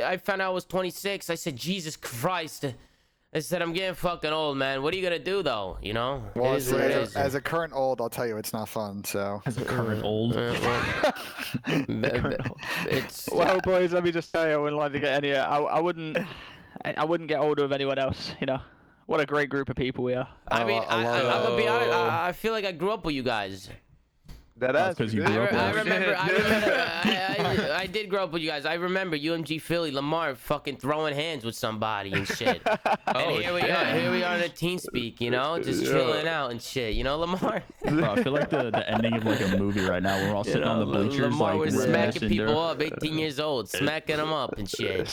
I found out I was 26. I said, Jesus Christ. I said, I'm getting fucking old, man. What are you gonna do though? You know? Well, it is what it is. as a current old, I'll tell you, it's not fun. So. As a current old. It's. Well, boys, let me just tell you, I wouldn't like to get any. I wouldn't get older with anyone else. You know, what a great group of people we are. I mean, I'm gonna be honest. I feel like I grew up with you guys. Because you grew up. I remember. I did grow up with you guys. I remember UMG Philly, Lamar fucking throwing hands with somebody and shit. And here we are in a TeamSpeak, you know, just chilling out and shit. You know, Lamar. Bro, I feel like the ending of like a movie right now. We're all sitting on the bleachers, Lamar like was smacking people up, 18 years old, smacking them up and shit.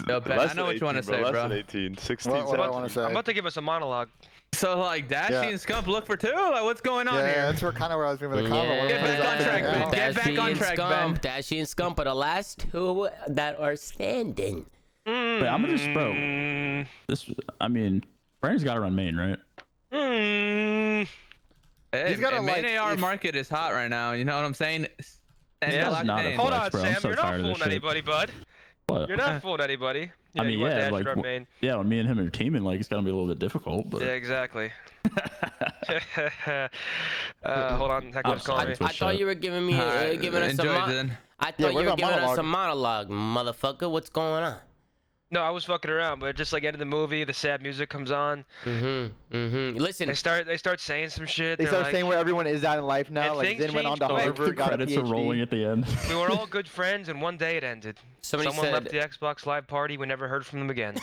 Yo, Ben, I know what you want to say, bro. Less than 18, 16. What do I want to say? I'm about to give us a monologue. So like Dashy and Scump look for two? Like what's going on Yeah, here? that's kind of where I was moving with the comment. Get back on track, Ben. Get back on track, Ben. Dashy and Scump are the last two that are standing. Wait, I'm gonna just, bro. I mean, Brandon's got to run main, right? Hey, He's gotta, main like, AR market is hot right now. You know what I'm saying? Yeah, not a Hold flex, on, bro. I'm Sam. so You're tired not of this fooling shit. anybody, bud. What? You're not fooling anybody. I mean, you want yeah, Dash like, to run main. yeah, when me and him are teaming, like, it's gonna be a little bit difficult, but. Yeah, exactly. Hold on, Hector's calling me. I thought you were giving me giving us Enjoy, then. I thought you were where's our giving us a monologue? monologue, motherfucker. What's going on? No, I was fucking around, but just like end of the movie, the sad music comes on. Listen, They start saying some shit. They They're start like, saying where everyone is at in life now. And Like things Zin went on to changed quick. Harvard, got a Credits are PhD. rolling at the end. we were all good friends, and one day it ended. Somebody Someone said- left the Xbox Live party. We never heard from them again.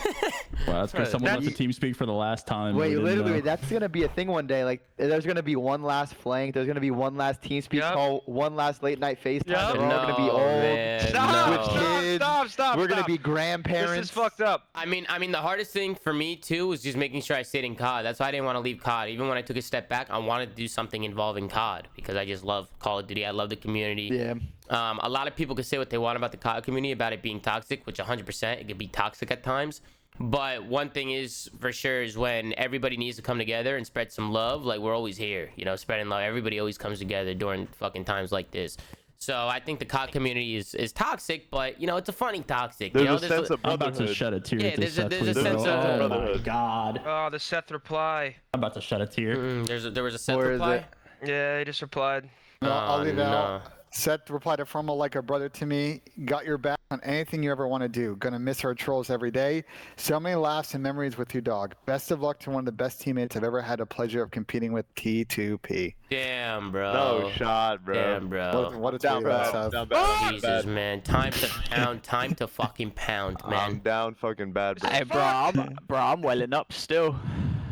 Wow, that's because someone left the That's- team speak for the last time. Wait, We didn't literally, know. that's gonna be a thing one day. Like, there's gonna be one last flank. There's gonna be one last TeamSpeak Yup. call, one last late night FaceTime. Yup. We're all gonna be No, old. man, Stop, no. stop, kids. stop. We're gonna be grandparents. This is fucked up. I mean, the hardest thing for me too was just making sure I stayed in COD. That's why I didn't want to leave COD. Even when I took a step back, I wanted to do something involving COD because I just love Call of Duty. I love the community. Yeah. A lot of people could say what they want about the COD community, about it being toxic, which 100% it could be toxic at times. But one thing is for sure is when everybody needs to come together and spread some love, like we're always here, you know, spreading love. Everybody always comes together during fucking times like this. So I think the COD community is toxic, but you know, it's a funny toxic. There's you know, a sense of I'm about to brotherhood. shed a tear Yeah, at this there's a Seth tweet, sense bro. of Oh my brotherhood. god. Oh, the Seth reply. I'm about to shed a tear. there was a Seth Where is reply. it? Yeah, he just replied. No, I'll leave it no. out. Seth replied to Formal like a brother to me. Got your back on anything you ever want to do. Gonna miss our trolls every day. So many laughs and memories with you, dog. Best of luck to one of the best teammates I've ever had the pleasure of competing with, T2P. Damn, bro. No shot, bro. Damn, bro. What a Down tweet about bad. Seth. Down bad. Jesus, man. Time to pound. Time to fucking pound, I'm man. down fucking bad, bro. Hey, bro, I'm welling up still.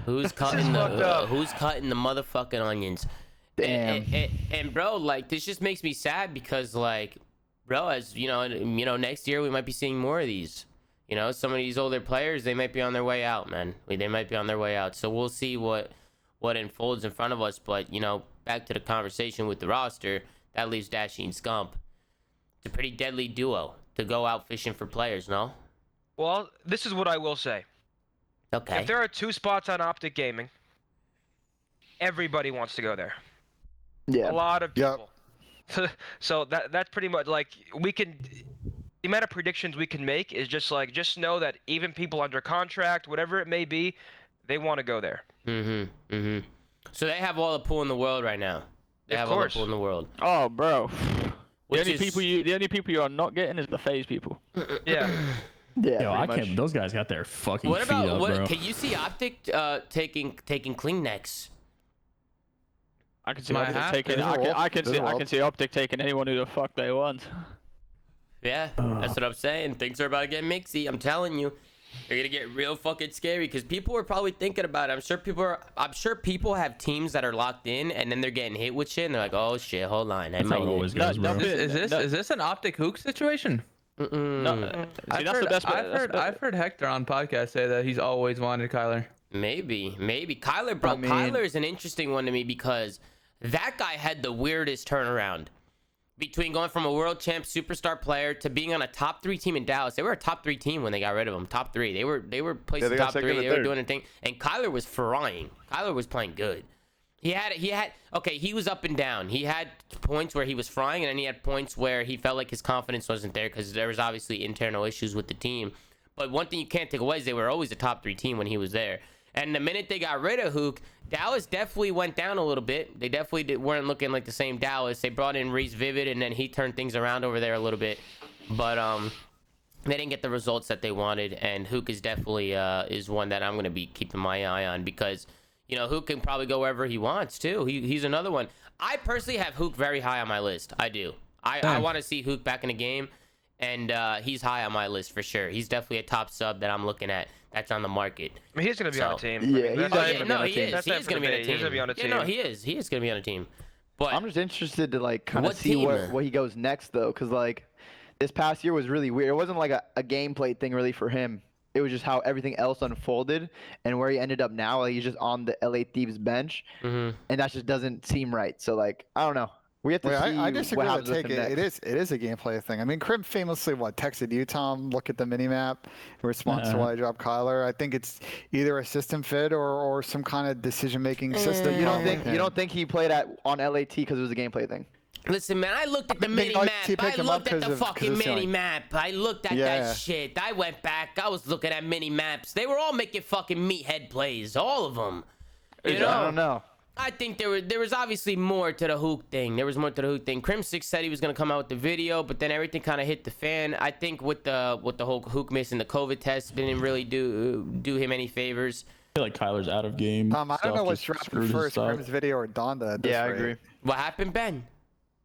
Who's cutting who's cutting the motherfucking onions? Damn. And bro, like this just makes me sad because like, bro, as you know, next year we might be seeing more of these. You know, some of these older players, they might be on their way out, man. They might be on their way out. So we'll see what unfolds in front of us. But you know, back to the conversation with the roster, that leaves Dashy and Scump. It's a pretty deadly duo to go out fishing for players, no? Well, this is what I will say. Okay. If there are 2 spots on Optic Gaming, everybody wants to go there. Yeah. A lot of Yep. people. So that's pretty much like the amount of predictions we can make is just know that even people under contract, whatever it may be, they want to go there. So they have all the pool in the world right now. They Of have all the course. pool in the world. Oh, bro. The Which only people you are not getting is the phase people. Yeah. Yeah. Yo, I pretty can't. much. Those guys got their fucking What feet about up, bro. can you see Optic taking clean necks? I can see Might Optic have taking. to. I can There's a see world. Optic taking anyone who the fuck they want. Yeah, that's what I'm saying. Things are about to get mixy. I'm telling you, they're gonna get real fucking scary because people are probably thinking about it. I'm sure people have teams that are locked in and then they're getting hit with shit and they're like, oh shit, hold on. That's how it always goes, bro. Is this an Optic Hook situation? No, see, that's the best. I've heard Hector on podcast say that he's always wanted Kyler. Maybe. Kyler, bro. I mean- Kyler is an interesting one to me because that guy had the weirdest turnaround between going from a world champ superstar player to being on a top 3 team in Dallas. They were a top 3 team when they got rid of him. Top 3. They were placing they got top second 3. and They were third. doing their thing. And Kyler was frying. Kyler was playing good. He was up and down. He had points where he was frying, and then he had points where he felt like his confidence wasn't there because there was obviously internal issues with the team. But one thing you can't take away is they were always a top 3 team when he was there. And the minute they got rid of Hook, Dallas definitely went down a little bit. They definitely weren't looking like the same Dallas. They brought in Reese Vivid, and then he turned things around over there a little bit. But they didn't get the results that they wanted. And Hook is definitely is one that I'm going to be keeping my eye on because, You know, Hook can probably go wherever he wants too. He's another one. I personally have Hook very high on my list. I do. I want to see Hook back in the game, and he's high on my list for sure. He's definitely a top sub that I'm looking at that's on the market. I mean, he's gonna be on a team. Yeah, I mean, he's definitely on a team. He is gonna be on a team. He's gonna be on a team. Yeah, no, he is. He is gonna be on a team. But I'm just interested to like kind of What see team? what he goes next though, because like this past year was really weird. It wasn't like a gameplay thing really for him. It was just how everything else unfolded and where he ended up now. Like, he's just on the LA Thieves bench, and that just doesn't seem right. So like I don't know. We have to see I disagree what with happens with Take. him next. It is a gameplay thing. I mean, Crim famously texted you, Tom, look at the minimap in response to why I dropped Kyler. I think it's either a system fit or some kind of decision-making system. You don't think he played on LAT because it was a gameplay thing? listen, man, I looked at the mini map. I looked at the fucking mini map. I looked at that shit. I went back. I was looking at mini maps. They were all making fucking meathead plays. All of them. You know? I don't know. I think there was obviously more to the Hook thing. There was more to the Hook thing. Crim6 said he was gonna come out with the video, but then everything kind of hit the fan. I think with the whole Hook missing the COVID test didn't really do him any favors. I feel like Kyler's out of game. I don't know what's dropping first, Crim's video or Donda. Yeah, I agree. What happened, Ben?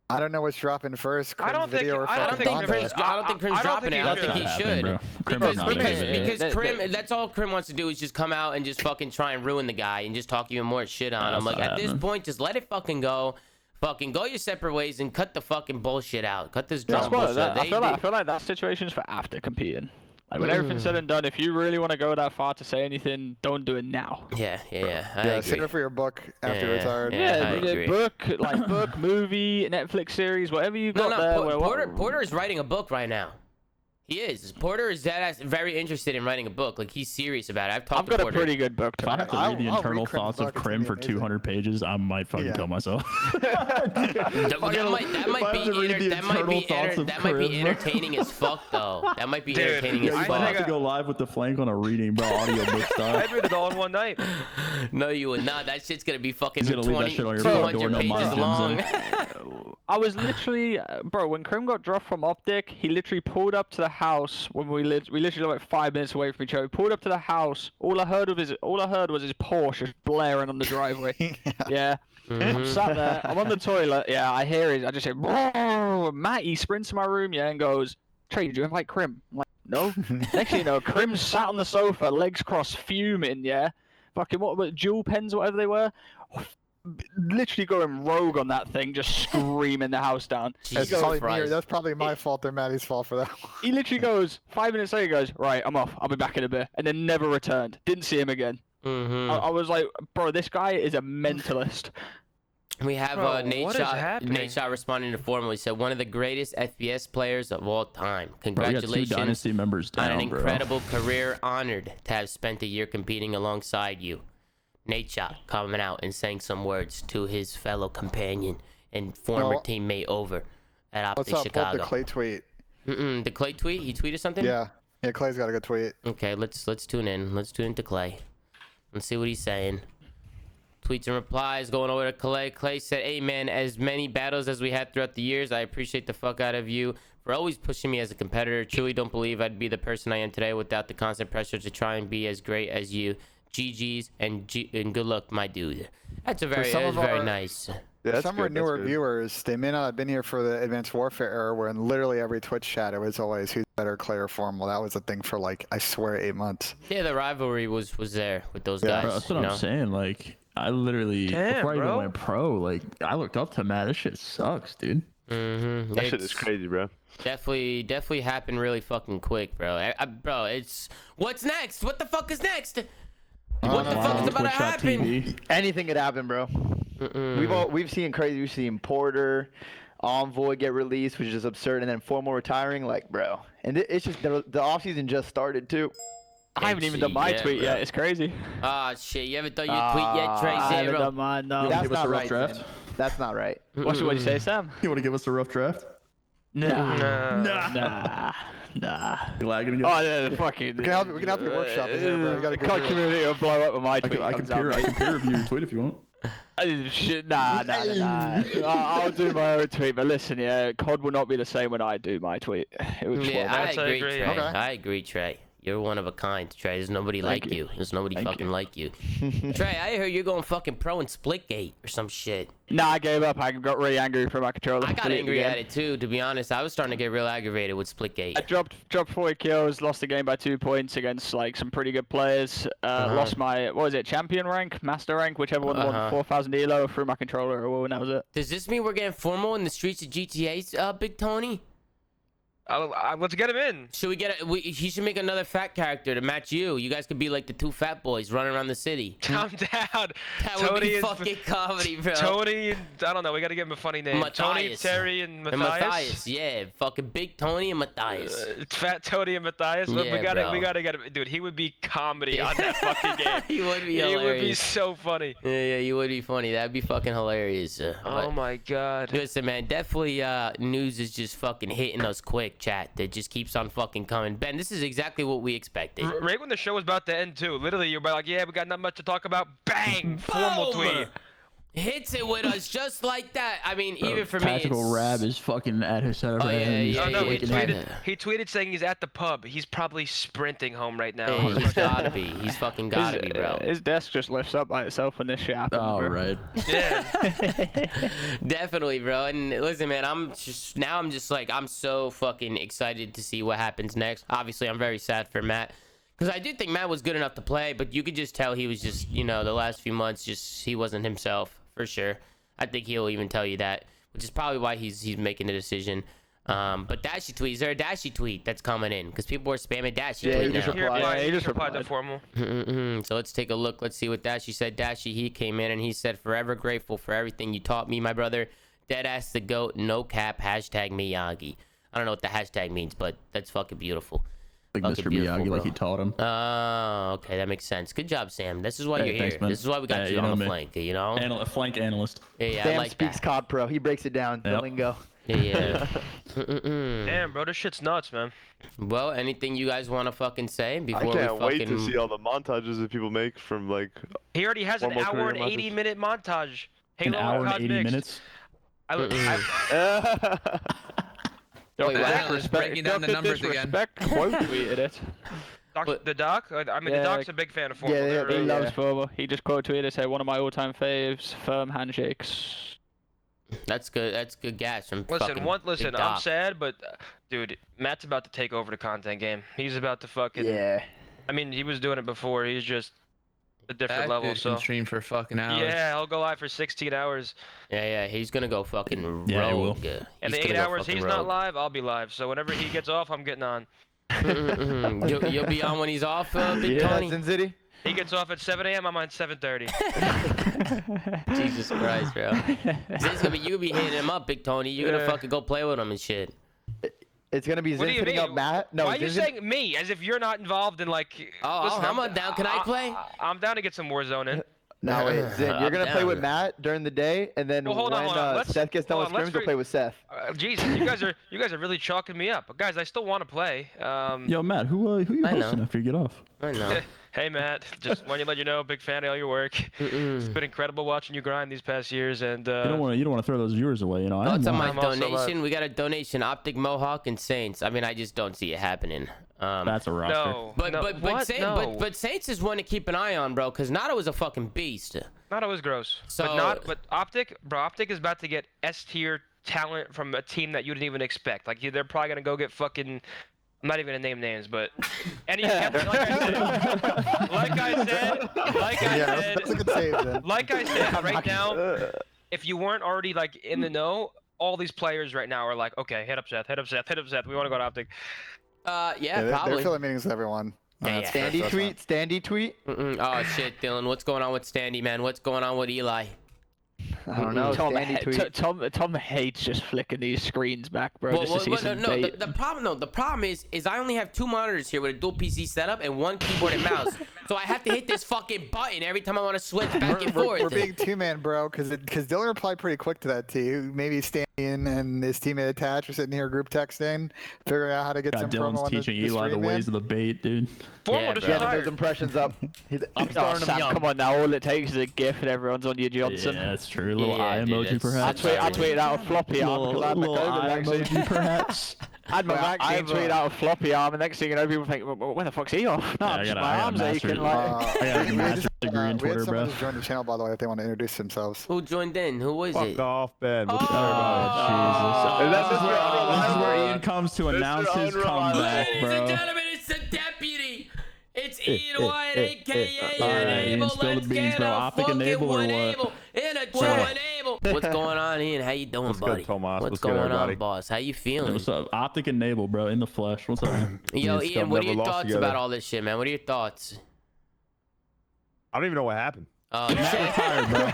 I don't know what's dropping first. I don't think Crim's dropping it. I don't think he should. Because Crim, that's all Crim wants to do is just come out and just fucking try and ruin the guy and just talk even more shit on him. Like at this point, just let it fucking go. Fucking go your separate ways and cut the fucking bullshit out. Cut this drama bullshit. I feel like that situation's for after competing. Like when everything's said and done, if you really want to go that far to say anything, don't do it now. Yeah. I agree. Save it for your book after you're retired. Book, movie, Netflix series, whatever you got there. Porter is writing a book right now. He is. Porter is very interested in writing a book. Like, he's serious about it. I've got Porter. a pretty good book. If I have to read the internal thoughts of Crim for 200 pages, I might fucking kill myself. that might be entertaining as fuck, though. That might be entertaining as fuck. I have to go live with the flank on a reading, bro. Audio book style. I'd read it all in one night. No, you would not. That shit's gonna be fucking 200 pages long. I was literally, bro, when Crim got dropped from Optic, he literally pulled up to the house when we literally like 5 minutes away from each other. He pulled up to the house. All I heard was his Porsche just blaring on the driveway. Yeah. I'm sat there. I'm on the toilet. Yeah, I hear it. I just say, Matt, he sprints to my room, and goes, Trey, did you invite Crim? I'm like, no. Next thing you know, Crim sat on the sofa, legs crossed, fuming, fucking what dual pens, whatever they were. Literally going rogue on that thing, just screaming the house down. That's probably my fault or Maddie's fault for that. He literally goes, 5 minutes later, he goes, right, I'm off. I'll be back in a bit. And then never returned. Didn't see him again. I was like, bro, this guy is a mentalist. We have Nate Shot responding to formal. He said, one of the greatest FPS players of all time. Congratulations Dynasty members down, on an incredible career. Honored to have spent a year competing alongside you. Nate Shot coming out and saying some words to his fellow companion and former teammate over at Optic Chicago. What's up with the Clay tweet? The Clay tweet? He tweeted something? Yeah, Clay's got a good tweet. Okay, let's tune in. Let's tune into Clay. Let's see what he's saying. Tweets and replies going over to Clay. Clay said, hey man, as many battles as we had throughout the years, I appreciate the fuck out of you for always pushing me as a competitor. Truly don't believe I'd be the person I am today without the constant pressure to try and be as great as you. GG's and good luck, my dude. That's very nice. Yeah, some of our newer viewers, they may not have been here for the Advanced Warfare era, where in literally every Twitch chat, it was always who's better, Clay or Formal. That was a thing for like, I swear, 8 months. Yeah, the rivalry was there with those guys. Bro, that's what I'm saying. Like, I literally, before I even went pro, like, I looked up to Matt. This shit sucks, dude. That shit is crazy, bro. Definitely happened really fucking quick, bro. Bro, it's what's next? What the fuck is next? What the fuck is about to happen? Anything could happen, bro. We've seen crazy. We've seen Porter, Envoy get released, which is absurd, and then Formal retiring. Like, bro, and it's just the offseason just started too. I haven't even done my tweet yet. It's crazy. Ah, shit, you haven't done your tweet yet, Trey Zero. I haven't done mine, no. That's not right, Sam. That's not right. What do you say, Sam? You want to give us a rough draft? Nah. You lagging again? Oh, yeah, fucking. We can help you workshop it here, bro. You got a good community will blow up with my tweet. I can peer review your tweet if you want. Nah. I'll do my own tweet, but listen, COD will not be the same when I do my tweet. I agree, Trey. I agree, Trey. You're one of a kind, Trey. There's nobody like you. There's nobody fucking like you. Trey, I heard you're going fucking pro in Splitgate or some shit. Nah, I gave up. I got really angry for my controller. I got angry at it too, to be honest. I was starting to get real aggravated with Splitgate. I dropped 40 kills, lost the game by 2 points against like some pretty good players. Lost my, what was it, champion rank, master rank, whichever one won 4,000 elo through my controller, and that was it. Does this mean we're getting formal in the streets of GTA, Big Tony? Let's get him in. Should we get he should make another fat character to match you. You guys could be like the 2 fat boys running around the city. Calm down. That would be fucking comedy, bro. Tony, I don't know. We got to give him a funny name. Matthias. Tony, Terry, and Matthias. Yeah, fucking Big Tony and Matthias. Fat Tony and Matthias. Yeah, we gotta get him. Dude, he would be comedy on that fucking game. He would be hilarious. He would be so funny. Yeah, he would be funny. That'd be fucking hilarious. Oh my god. Listen, man, definitely news is just fucking hitting us quick, chat. That just keeps on fucking coming. Ben, this is exactly what we expected. Right when the show was about to end too, literally you're like, yeah, we got not much to talk about. Bang! Formal tweet. Hits it with us just like that. I mean, even for me, Tactical Rab is fucking at his setup. He tweeted saying he's at the pub. He's probably sprinting home right now. Yeah, he's gotta be. He's fucking gotta be, bro. His desk just lifts up by itself when this shit happens. Oh, right. Yeah. Definitely, bro. And listen, man, I'm just like, I'm so fucking excited to see what happens next. Obviously, I'm very sad for Matt. Because I did think Matt was good enough to play, but you could just tell he was just, the last few months, he wasn't himself, for sure. I think he'll even tell you that, which is probably why he's making the decision. But Dashy tweet, is there a Dashy tweet that's coming in? Because people are spamming Dashy tweet now. He just replied to formal. So let's take a look. Let's see what Dashy said. Dashy, he came in and he said, forever grateful for everything you taught me, my brother. Deadass the GOAT, no cap, hashtag Miyagi. I don't know what the hashtag means, but that's fucking beautiful. Like Mr. Miyagi, like he taught him. Oh, okay, that makes sense. Good job, Sam. This is why you're here. This is why we got you on the flank, Flank analyst. Yeah, Sam I like speaks that. COD Pro. He breaks it down. The lingo. Yeah. Damn, bro, this shit's nuts, man. Well, anything you guys want to fucking say before I can't wait to see all the montages that people make from like. He already has an hour and 80-minute montage. An hour and 80 minutes. Breaking down the numbers again. Quote tweeted it. The doc? I mean, the doc's a big fan of formal. Yeah, he loves formal. He just quote tweeted, say, one of my all-time faves, firm handshakes. That's good. That's good gas from Listen, I'm sad, but dude, Matt's about to take over the content game. He's about to fucking. Yeah. I mean, he was doing it before. He's just a different level. So stream for fucking hours. Yeah, I'll go live for 16 hours. Yeah, he's gonna go fucking Yeah, he will. rogue. And the 8 hours he's not live, I'll be live. So whenever he gets off, I'm getting on. You'll be on when he's off, Big Tony? Sin City. He gets off at 7 a.m. I'm on 7:30. Jesus Christ, bro. You be hitting him up, Big Tony. You're gonna fucking go play with him and shit. It's gonna be Zin hitting up Matt. No, why are you saying me as if you're not involved in like? Listen, I'm down. Can I play? I'm down to get some Warzone in. No, wait, Zin, you're gonna play with Matt during the day, and then hold on. Seth gets done with scrims, you'll play with Seth. Jesus, you guys are really chalking me up. But guys, I still want to play. Yo, Matt, who you hosting after you get off? I know. Hey, Matt. Just wanted to let you know, big fan of all your work. It's been incredible watching you grind these past years, and you don't want to throw those viewers away, It's on my donation. We got a donation, Optic Mohawk and Saints. I mean, I just don't see it happening. That's a roster. No, but Saints is one to keep an eye on, bro, because Nado is a fucking beast. Nado was gross. But Optic is about to get S tier talent from a team that you didn't even expect. Like they're probably gonna go get fucking. I'm not even gonna name names, but like I said, right now, if you weren't already like in the know, all these players right now are like, okay, hit up Seth. We want to go to Optic. Yeah, probably. They're filling meetings with everyone. Standy tweet. Oh shit, Dylan, what's going on with Standy, man? What's going on with Eli? I don't know. Tom hates just flicking these screens back, bro. The problem is I only have 2 monitors here with a dual PC setup and 1 keyboard and mouse. So I have to hit this fucking button every time I want to switch back and forth. We're being 2-man, bro, because Dylan replied pretty quick to that too. Maybe Stan and his teammate attached are sitting here group texting, figuring out how to get some promo Dylan's teaching Eli the ways of the bait, dude. Get those impressions up. I'm starting them young. Come on now, all it takes is a GIF and everyone's on your Johnson. Yeah, that's true. A little eye emoji, perhaps. I tweeted out a floppy little eye emoji, perhaps. I had my vaccine tweet out of floppy arm, and next thing you know, people think, well, where the fuck's he off? No, my arm's aching. I got a master's degree in Twitter, bro. We had someone just join the channel, by the way, if they want to introduce themselves. Who joined in? Who was it? Fuck off, Ben. What's This is where Ian comes to announce his comeback, bro. Ladies and gentlemen, it's the deputy. It's Ian White, a.k.a. Enable. Let's get a fucking enable in a true enable. What's going on, Ian? How you doing, What's buddy? good, Tomas? What's going on, boss? How you feeling? What's up? Optic enable, bro, in the flesh. What's up? Yo, Ian, what are your thoughts together. about all this shit, man? What are your thoughts? I don't even know what happened. Matt retired, bro.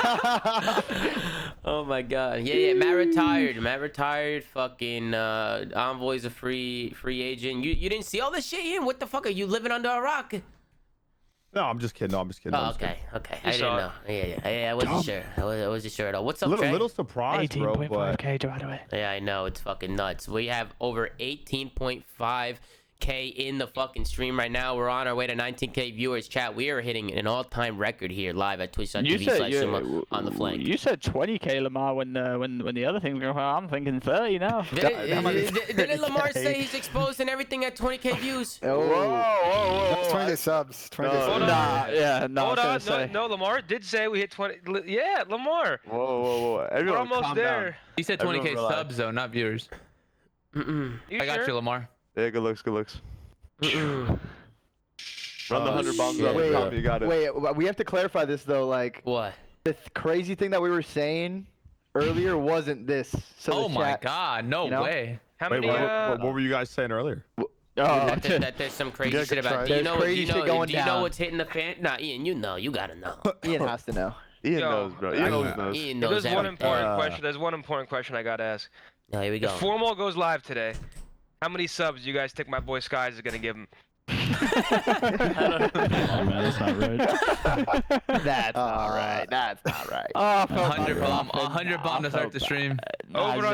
Oh my god. Yeah, Matt retired. Matt retired. Fucking Envoy's a free agent. You didn't see all this shit, Ian? What the fuck? Are you living under a rock? No, I'm just kidding. Oh, okay. I didn't know. Yeah. I wasn't sure. I wasn't sure at all. What's up, Trey? Little surprised, bro. 18.5k, by the way. Yeah, I know. It's fucking nuts. We have over 18.5K in the fucking stream right now. We're on our way to 19K viewers. Chat, we are hitting an all-time record here live at twitch.tv/Zoomaa on the flank. You said 20k, Lamar, when the other thing's going on. I'm thinking 30 now. Didn't Lamar say he's exposing everything at 20K views? That's 20 subs. 20 subs. Hold on. No, Lamar did say we hit 20. Yeah, Lamar. Whoa. We're Everyone almost there. down. He said 20K subs though, not viewers. You I got sure? you, Lamar. Yeah, good looks. Run the 100 bombs up. Wait, Tom, you got it. Wait, we have to clarify this though. Like, What? the crazy thing that we were saying earlier wasn't this. So Oh the my chat, god, no you know? way. How Wait, many? what were you guys saying earlier? That there's some crazy shit about. Do you know down. what's hitting the fan? Nah, Ian, you know. You gotta know. Ian has to know. Ian Yo, knows, bro. Ian always knows. Ian knows There's one everything. important question. There's one important question I gotta ask. Oh, here we go. If Formal goes live today, how many subs do you guys think my boy Skies is gonna give him? Oh man, that's not right. That's not right. That's not right. Oh, 100 bomb to start the stream. Over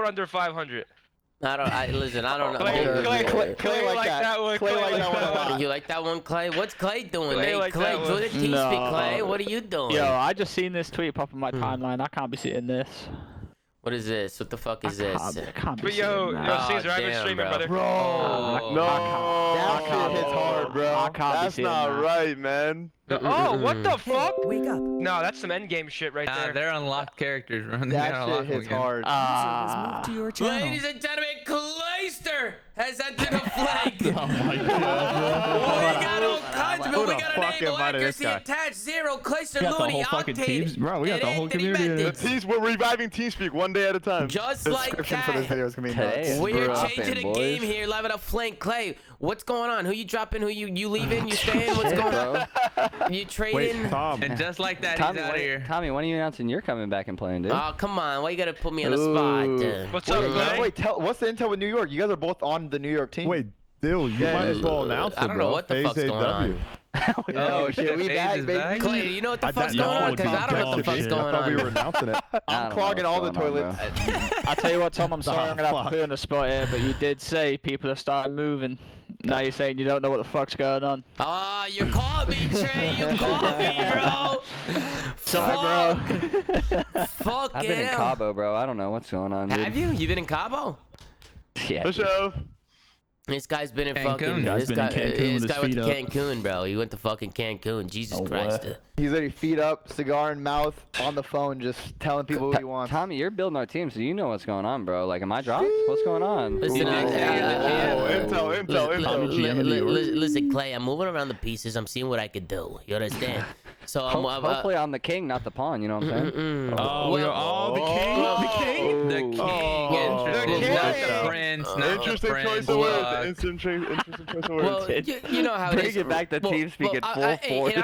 under 500. Listen, I don't know. Clay like that one. Clay like that one a lot. You like that one, Clay? What's Clay doing? Clay Hey, like Clay, that do one. the team speak, Clay. What are you doing? Yo, I just seen this tweet pop on my timeline. I can't be seeing this. What is this? What the fuck is this? I can't be But seeing yo, that. Caesar, I've been damn, streaming, bro. brother. That shit hits hard, bro. I can't be That's seeing not that. right, man. Oh, what the fuck? Wake up. No, that's some endgame shit right there. They're unlocked characters, bro. That shit hits hard. Ladies and gentlemen, Clayster has entered the flank. Oh my god, We got all kinds of it. Who We the got fuck enable invited this accuracy guy? attached 0. Clayster, We got the Looney, whole fucking Octane, teams, bro. We got the and whole Anthony community. Methods. We're reviving TeamSpeak one day at a time. Just The like description for this that. video is gonna be Today nuts. is We're rough, changing the boys. game here, live at a flank. Clay, what's going on? Who you dropping? Who you leaving? You staying? What's going on? You Wait, trading? Tom. And just like that, Tommy, he's out of here. Tommy, when are you announcing you're coming back and playing, dude? Oh, come on. Why you gotta put me on the spot? What's up, Clay? Wait, what's the intel with New York? You guys are both on the New York team. Wait, dude, you might as well announce it, I don't know bro. what the fuck's FaZe going on. Oh shit, we FaZe back, is baby. back. Clay, you know what the fuck's know going on? what Because I don't know what the dumb fuck's shit. going I thought we were on. announcing it. I I'm don't know clogging what's all the going on, toilets. bro. I tell you what, Tom, I'm sorry I'm gonna have to fuck. put you on the spot here, but you did say people have started moving. Now you're saying you don't know what the fuck's going on. Oh, you caught me, Trey. You caught me, bro. Sorry, bro. Fuck I've been in him. Cabo, bro. I don't know what's going on, dude. Have you? You been in Cabo? Yeah. For sure. This guy's been in Cancun. fucking. Guy's This been in guy, Cancun this with guy his went to feet up. Cancun, bro. He went to fucking Cancun. Jesus Oh, Christ. what? He's literally feet up, cigar in mouth, on the phone, just telling people what he wants. Tommy, you're building our team, so you know what's going on, bro. Like, am I dropped? What's going on? Listen, Intel. listen, Clay. I'm moving around the pieces. I'm seeing what I could do. You understand? So Hopefully I'm the king, not the pawn. You know what I'm saying? Oh, we are all the king. The king. Interesting. Not the prince. Not the Interesting prince. choice of words. Look. Interesting choice of words. Well, you know how it Bring is. it back to TeamSpeak in full force.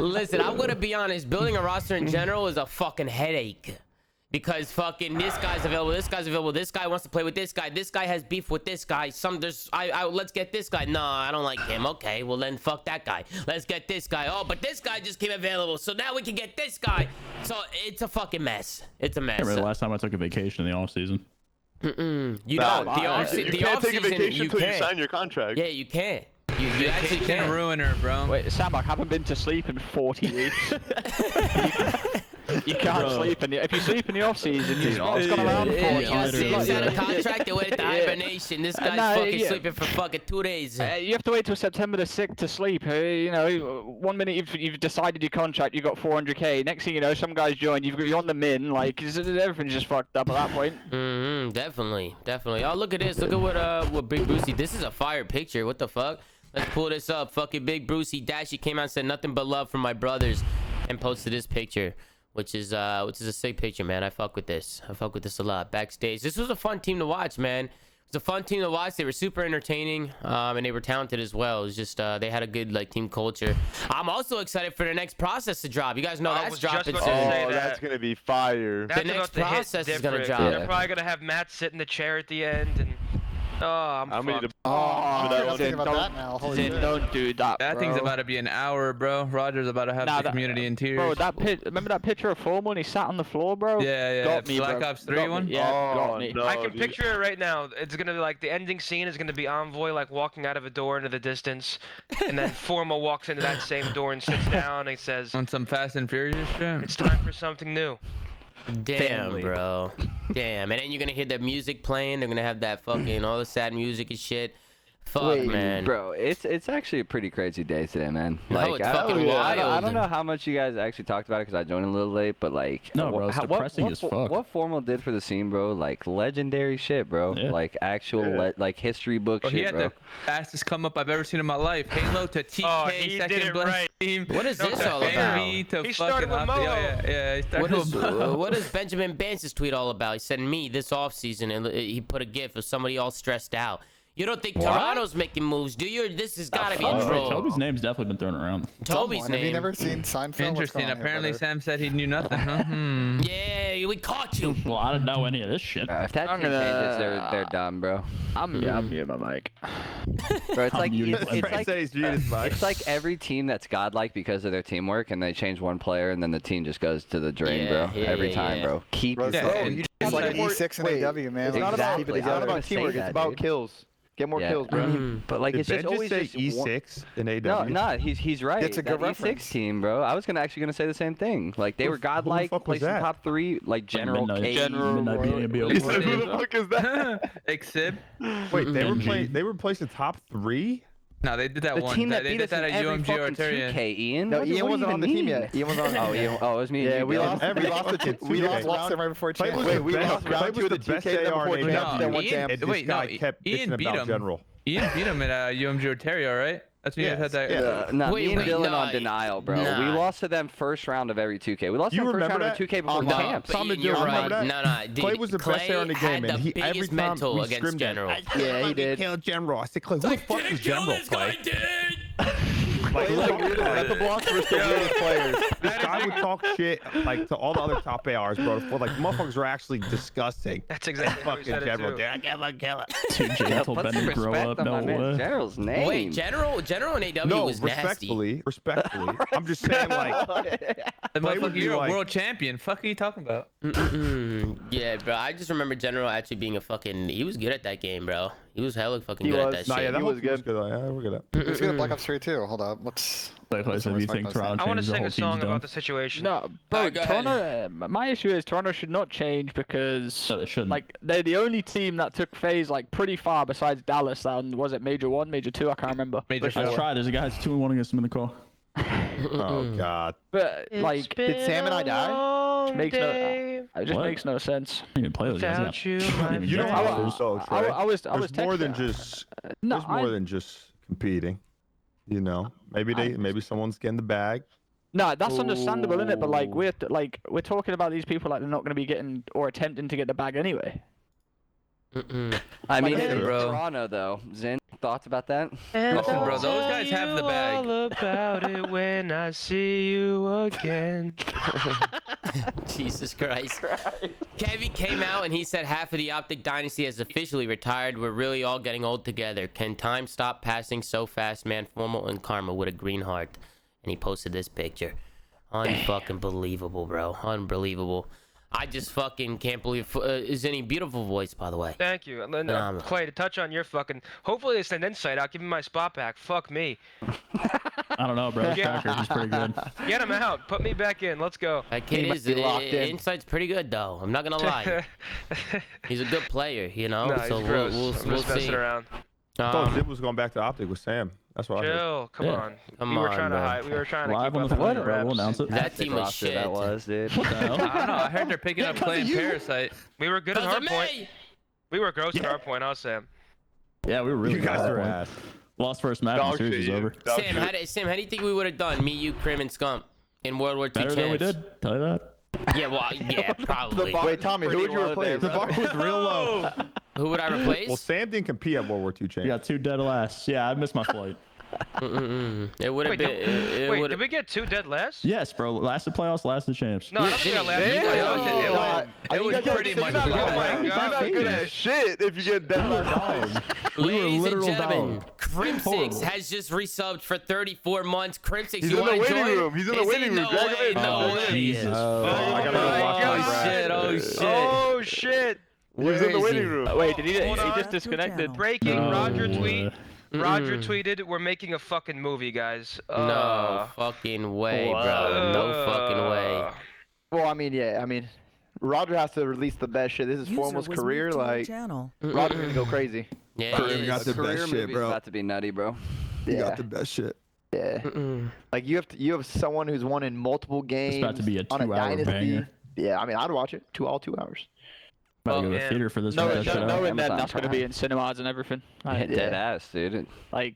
Listen, I'm gonna be honest. Building a roster in general is a fucking headache. Because fucking this guy's available, this guy's available, this guy wants to play with this guy has beef with this guy. Let's get this guy. No, I don't like him. Okay, well then fuck that guy. Let's get this guy. Oh, but this guy just came available, so now we can get this guy. So it's a fucking mess. It's a mess. I remember the last time I took a vacation in the off season. You don't. You can't take a vacation until you sign your contract. Yeah, you can't. You actually Can can't. ruin her, bro. Wait, Sam, I haven't been to sleep in 40 weeks. You can't sleep if you sleep in the off season, your spot's gone around for You got Sims out of contract and went into hibernation. This guy's fucking sleeping for fucking 2 days. You have to wait till September the 6th to sleep. You know, 1 minute you've decided your contract, you got 400k. Next thing you know, some guys join. You're on the min. Like everything's just fucked up at that point. Definitely. Oh, look at this. Look at what Big Brucey. This is a fire picture. What the fuck? Let's pull this up. Fucking Big Brucey Dashy came out and said nothing but love from my brothers, and posted this picture. Which is a sick picture, man. I fuck with this. I fuck with this a lot. Backstage, this was a fun team to watch, man. It was a fun team to watch. They were super entertaining, and they were talented as well. It was just they had a good like team culture. I'm also excited for the next process to drop. You guys know that's dropping soon. That's gonna be fire. The next process is gonna drop. They're probably gonna have Matt sit in the chair at the end and. I'm fucked. I'm thinking about that now. Holy shit. Don't do that. That thing's about to be an hour, bro. Roger's about to have the community in tears. Bro, remember that picture of Formal when he sat on the floor, bro? Yeah. Got me, Black bro. Ops 3 one? Yeah, got me. I can picture it right now. It's gonna be like the ending scene is gonna be Envoy like walking out of a door into the distance, and then Formal walks into that same door and sits down and says, On some Fast and Furious shit? "It's time for something new." Damn, bro. Damn. And then you're gonna hear the music playing. They're gonna have that fucking all the sad music and shit. Fuck, man. Bro, it's actually a pretty crazy day today, man. No, Like, it's fucking wild. I don't know how much you guys actually talked about it because I joined a little late, but like, No, bro, it's depressing as fuck. What Formal did for the scene, bro, like legendary shit, bro. Yeah. Like actual like history book Bro, shit, he had bro. the fastest come up I've ever seen in my life. Halo to TK, he second did it blessed right. team. What is this to all about? Fanny to He fucking started with Mo. Yeah, he started with Mo. What is Benjamin Bance's tweet all about? He said me this offseason, and he put a gif of somebody all stressed out. You don't think Toronto's making moves, do you? This has got to be a troll. Toby's name's definitely been thrown around. Toby's Have you name. never seen Seinfeld? Interesting. Apparently, Sam said he knew nothing, huh? Yeah, we caught you. Well, I don't know any of this shit. If that team changes, they're done, bro. I'm mute my mic. Bro, it's like It's like every team that's godlike because of their teamwork, and they change one player, and then the team just goes to the drain, bro. Every time, bro. Keep Bro, your you just like E6 and AW, man. It's not Exactly. about teamwork. It's about kills. Get more kills, bro. But like, Did it's Ben just always say just one... E6 in AW? No, he's right. It's a good that reference. E6 team, bro. I was actually gonna say the same thing. Like they were godlike, fuck was placing that? top 3, like General Midnight- K. Midnight BNB. He said, "Who the fuck is that?" Exib? Wait, they were placing top 3? No, they did that The one. team that They beat did us that in at every UMG fucking Arteria. 2K, Ian. No, What Ian do you wasn't on the even team mean? yet. Ian was on. Oh, it was me. Yeah, and we you, lost. bro. We lost them right before champ. Wait, we lost round 2 of the 2K then before champ. Then one champ. And this guy kept Ian bitching beat about him. General. Ian beat him at UMG Arteria, right? That's when you guys had that. No, Wait, me and wait, Dylan no, on denial, bro. nah. We lost to them first round of every 2K. We lost You them first remember round of that? 2K before Oh, the no. champ. Some of you You're remember right. that? No. Clay was the best player in the game, had and the he biggest every time mental we against scrimmed General. Yeah, he did. Killed General. I said, Clay, who the fuck is General, Clay? Like, the blocks were the weirdest players. This guy would talk shit like to all the other top ARs, bro. Like motherfuckers were actually disgusting. That's exactly how he Fucking said it General. too. Dude, I can't kill it. Too gentle, Put Ben some to grow respect up. on No my man way. General's name. Wait, General in AW No, was nasty. respectfully. I'm just saying, like, The Clay would motherfucker, be you're like- a world champion. Fuck are you talking about? Yeah, bro. I just remember General actually being he was good at that game, bro. He was hella fucking He good was. at that nah, shit. yeah, that He was was good. Yeah, we're good at. He's good at Black Ops 3 too. Hold up. What's Like I said, you think Toronto I want to changes, the sing whole a song team's about done. the situation. No, bro, go ahead. Toronto. My issue is Toronto should not change because No, they shouldn't. like they're the only team that took phase like pretty far besides Dallas. And was it Major 1, Major 2? I can't remember. Major I four. tried. There's a guy who's 2-1 against him in the call. Oh God. But like, Did Sam and I die? it just What? makes no sense. I didn't even play those guys. Without you, Yeah. You know Yeah. how it is, though, Trey. I was There's more than texting- just. No, There's more than just competing. You know, maybe someone's getting the bag. No, that's understandable, isn't it? But like we're talking about these people like they're not going to be getting or attempting to get the bag anyway. I mean, Listen, it's bro. Toronto though. Zin, thoughts about that? Listen, bro, those guys have the bag. All about it when I see you again. Jesus Christ. Kevin came out and he said half of the Optic Dynasty has officially retired. We're really all getting old together. Can time stop passing so fast, man? Formal and Karma with a green heart. And he posted this picture. Unfucking believable, bro. Unbelievable. I just fucking can't believe. Is any beautiful voice, by the way? Thank you. And then, Clay, to touch on your fucking. Hopefully, it's an insight. I'll give you my spot back. Fuck me. I don't know, bro. Tracker, he's pretty good. Get him out. Put me back in. Let's go. That kid is insight's pretty good though. I'm not gonna lie. He's a good player, you know. No, so he's gross. we'll just see. messing around. I thought Zib was going back to Optic with Sam. That's what I heard. Chill. Come on. We were trying to hide. We were trying to Live keep on up the with Twitter, the bro. We'll reps. announce it. That team was shit. That was, dude. What the hell? I don't know. I heard they're picking up playing Parasite. We were good at hardpoint. We were gross at hardpoint, huh, Sam? Yeah, we were really You guys good. are ass. Lost first match. The series is over. Sam, how do you think we would have done? Me, you, Krim, and Scump in World War II Better than we did. Tell you that. Yeah, well, yeah, probably. Wait, Tommy, who would you replace? The bar was real low. Who would I replace? Well, Sam didn't compete at World War II champs. You got 2 dead last. Yeah, I missed my flight. It would have been. Wait, did we get 2 dead last? Yes, bro. Lasted playoffs, lasted champs. No, I don't think I lasted. It was pretty much. Oh my You're god. not good at shit if you get dead last. Ladies and gentlemen, dog. Crimsix has just resubbed for 34 months. Crimsix, He's you in the want to waiting join? room. He's in the Is he? waiting room. No Drag him way, in. no Oh, way. Jesus. I gotta go watch Oh my shit! Oh shit! Oh shit. He's in the waiting room. Wait, did he Hold on. just disconnected? Breaking Roger tweet. Mm-mm. Roger tweeted, "We're making a fucking movie, guys." No fucking way, bro. No fucking way. Well, I mean, Roger has to release the best shit. This is Formal's career. Like, Roger's gonna go crazy. Yeah, Kareem he got is. the Career best shit, movie's bro. about to be nutty, bro. He Yeah. got the best shit. Yeah. Like you have someone who's won in multiple games. It's about to be a on a 2-hour dynasty. banger. Yeah, I mean, I'd watch it. 2 hours. About to go to yeah. the theater for this. No, check that shit out. knowing that Amazon that's gonna Prime. be in cinemas and everything. Like, Dead ass, dude. like,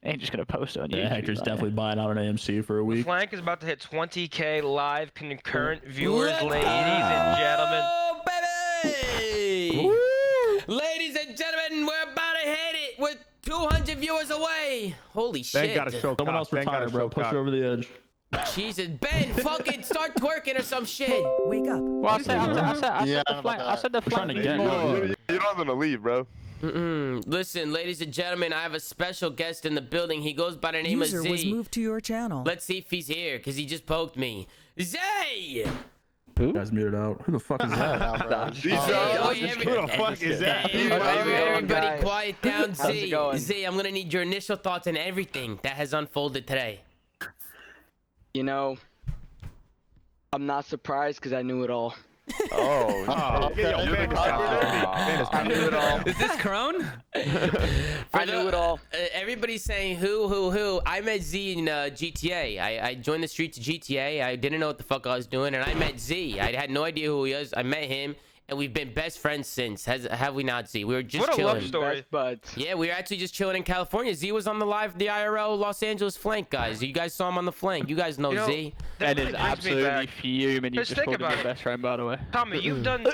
they ain't just gonna post it on YouTube. Yeah, Hector's like- definitely buying out an AMC for a week. Flank is about to hit 20k live concurrent viewers, ladies and gentlemen. Oh, baby! Ladies and gentlemen, we're about to hit it with 200 viewers away. Holy Ben shit! got to show Someone cock. else Ben got retire, to bro. show Push cock. you over the edge. Jesus, Ben, fucking start twerking or some shit. Wake up. Well, I said Yeah, the flank. I said the We're trying flank. to get You're not gonna leave, bro. Listen, ladies and gentlemen, I have a special guest in the building. He goes by the name User of Z. was moved to your channel. Let's see if he's here, because he just poked me. Zay! You guys muted out. Who the fuck is that? Who the fuck is that? Everybody quiet down. How's it Z, going? Z, I'm gonna need your initial thoughts on everything that has unfolded today. You know, I'm not surprised because I knew it all. Oh, I knew it all. Is this Crone? I knew it all. Everybody's saying who. I met Z in GTA. I joined the streets of GTA. I didn't know what the fuck I was doing, and I met Z. I had no idea who he was. I met him, and we've been best friends since. Have we not, Z? We were just What a chilling. love story. Best buds. Yeah, we were actually just chilling in California. Z was on the IRL Los Angeles flank, guys. You guys saw him on the flank. You guys know, You know, Z. That Ben is really brings me absolutely back. fuming. You Just just think called him about your it. best friend, by the way. Tommy, you've done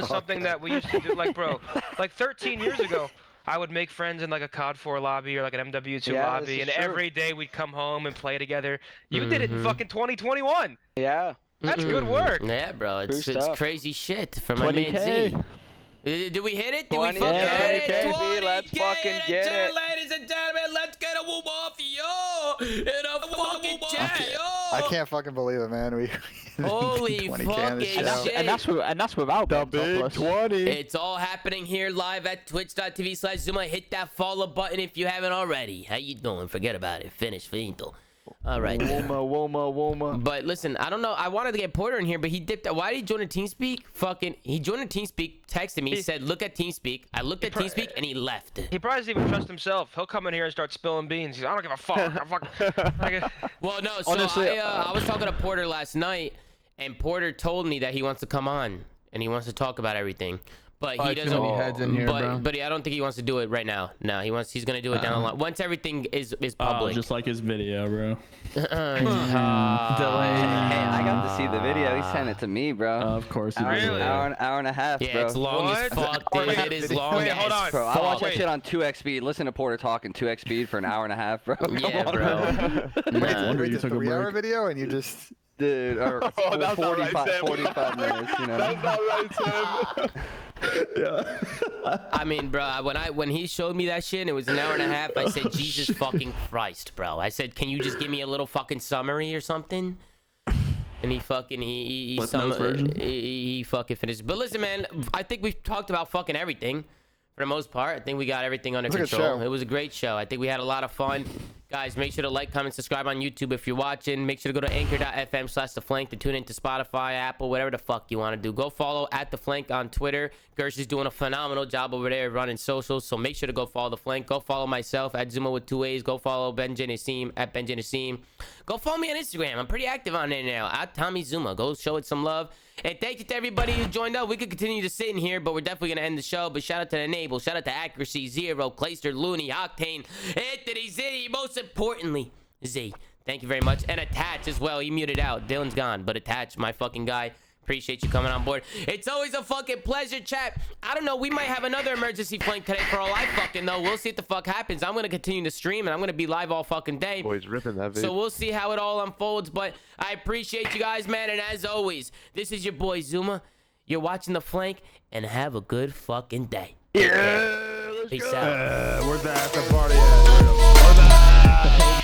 something that we used to do, like, bro, like 13 years ago. I would make friends in like a COD 4 lobby or like an MW2 Yeah, lobby, this and is true. every day we'd come home and play together. You did it in fucking 2021. Yeah. That's good work. Yeah, bro. It's stuff. crazy shit from my man 20K. Z. Did we hit it? Did we 20K, fucking hit it? 20K, let's fucking get it. Ladies and gentlemen, let's get a ZOOMAFIA in a fucking chat, yo! I can't fucking believe it, man. We Holy 20K fucking on the show. shit. And that's without The Ben big Plus. 20. It's all happening here live at twitch.tv/Zoomaa. Hit that follow button if you haven't already. How you doing? Forget about it. Finish, finito. All right. Woma. But listen, I don't know. I wanted to get Porter in here, but he dipped out. Why did he join a TeamSpeak? He joined a TeamSpeak, texted me, he said, look at TeamSpeak. I looked at TeamSpeak, and he left. He probably doesn't even trust himself. He'll come in here and start spilling beans. He's, I don't give a fuck. Well, no, so Honestly, I was talking to Porter last night, and Porter told me that he wants to come on, and he wants to talk about everything. But he doesn't. Too many heads in here, bro. But I don't think he wants to do it right now. No, he's gonna do it down the line once everything is public. Just like his video, bro. Hey, I got to see the video. He sent it to me, bro. Of course he did. Hour and a half, Yeah, bro. it's long as fuck, dude. It is long Wait, as hold on. Bro, I fuck. watched that shit on 2x speed. Listen to Porter talking 2x speed for an hour and a half, bro. Yeah, bro. wonder you Wait, took a 3-hour break. video and you just. Dude, or that's not right, 45 minutes, you know. That's not right, Sam. Yeah. I mean, bro, when he showed me that shit and it was an hour and a half, I said, Jesus fucking Christ, bro. I said, can you just give me a little fucking summary or something? And he fucking he fucking finished. But listen, man, I think we've talked about fucking everything for the most part, I think we got everything under It was a good control. show. It was a great show. I think we had a lot of fun. Guys, make sure to like, comment, subscribe on YouTube if you're watching. Make sure to go to anchor.fm/theflank to tune into Spotify, Apple, whatever the fuck you want to do. Go follow @theflank on Twitter. Gersh is doing a phenomenal job over there running socials, so make sure to go follow The Flank. Go follow myself @Zoomaa with 2 A's. Go follow Benji Nassim @Benji Nassim. Go follow me on Instagram. I'm pretty active on there now @TommyZoomaa. Go show it some love. And thank you to everybody who joined up. We could continue to sit in here, but we're definitely going to end the show. But shout out to Enable, shout out to Accuracy, Zero, Clayster, Looney, Octane, Anthony, Zitty, most importantly, Z. Thank you very much. And Attach as well. He muted out. Dylan's gone, but Attach, my fucking guy. Appreciate you coming on board. It's always a fucking pleasure, chat. I don't know. We might have another emergency flank today for all I fucking know. We'll see what the fuck happens. I'm going to continue to stream, and I'm going to be live all fucking day. Boys ripping that video. So we'll see how it all unfolds. But I appreciate you guys, man. And as always, this is your boy, Zoomaa. You're watching The Flank, and have a good fucking day. Yeah, let's Peace go. out. Where's that after party at? Where's that?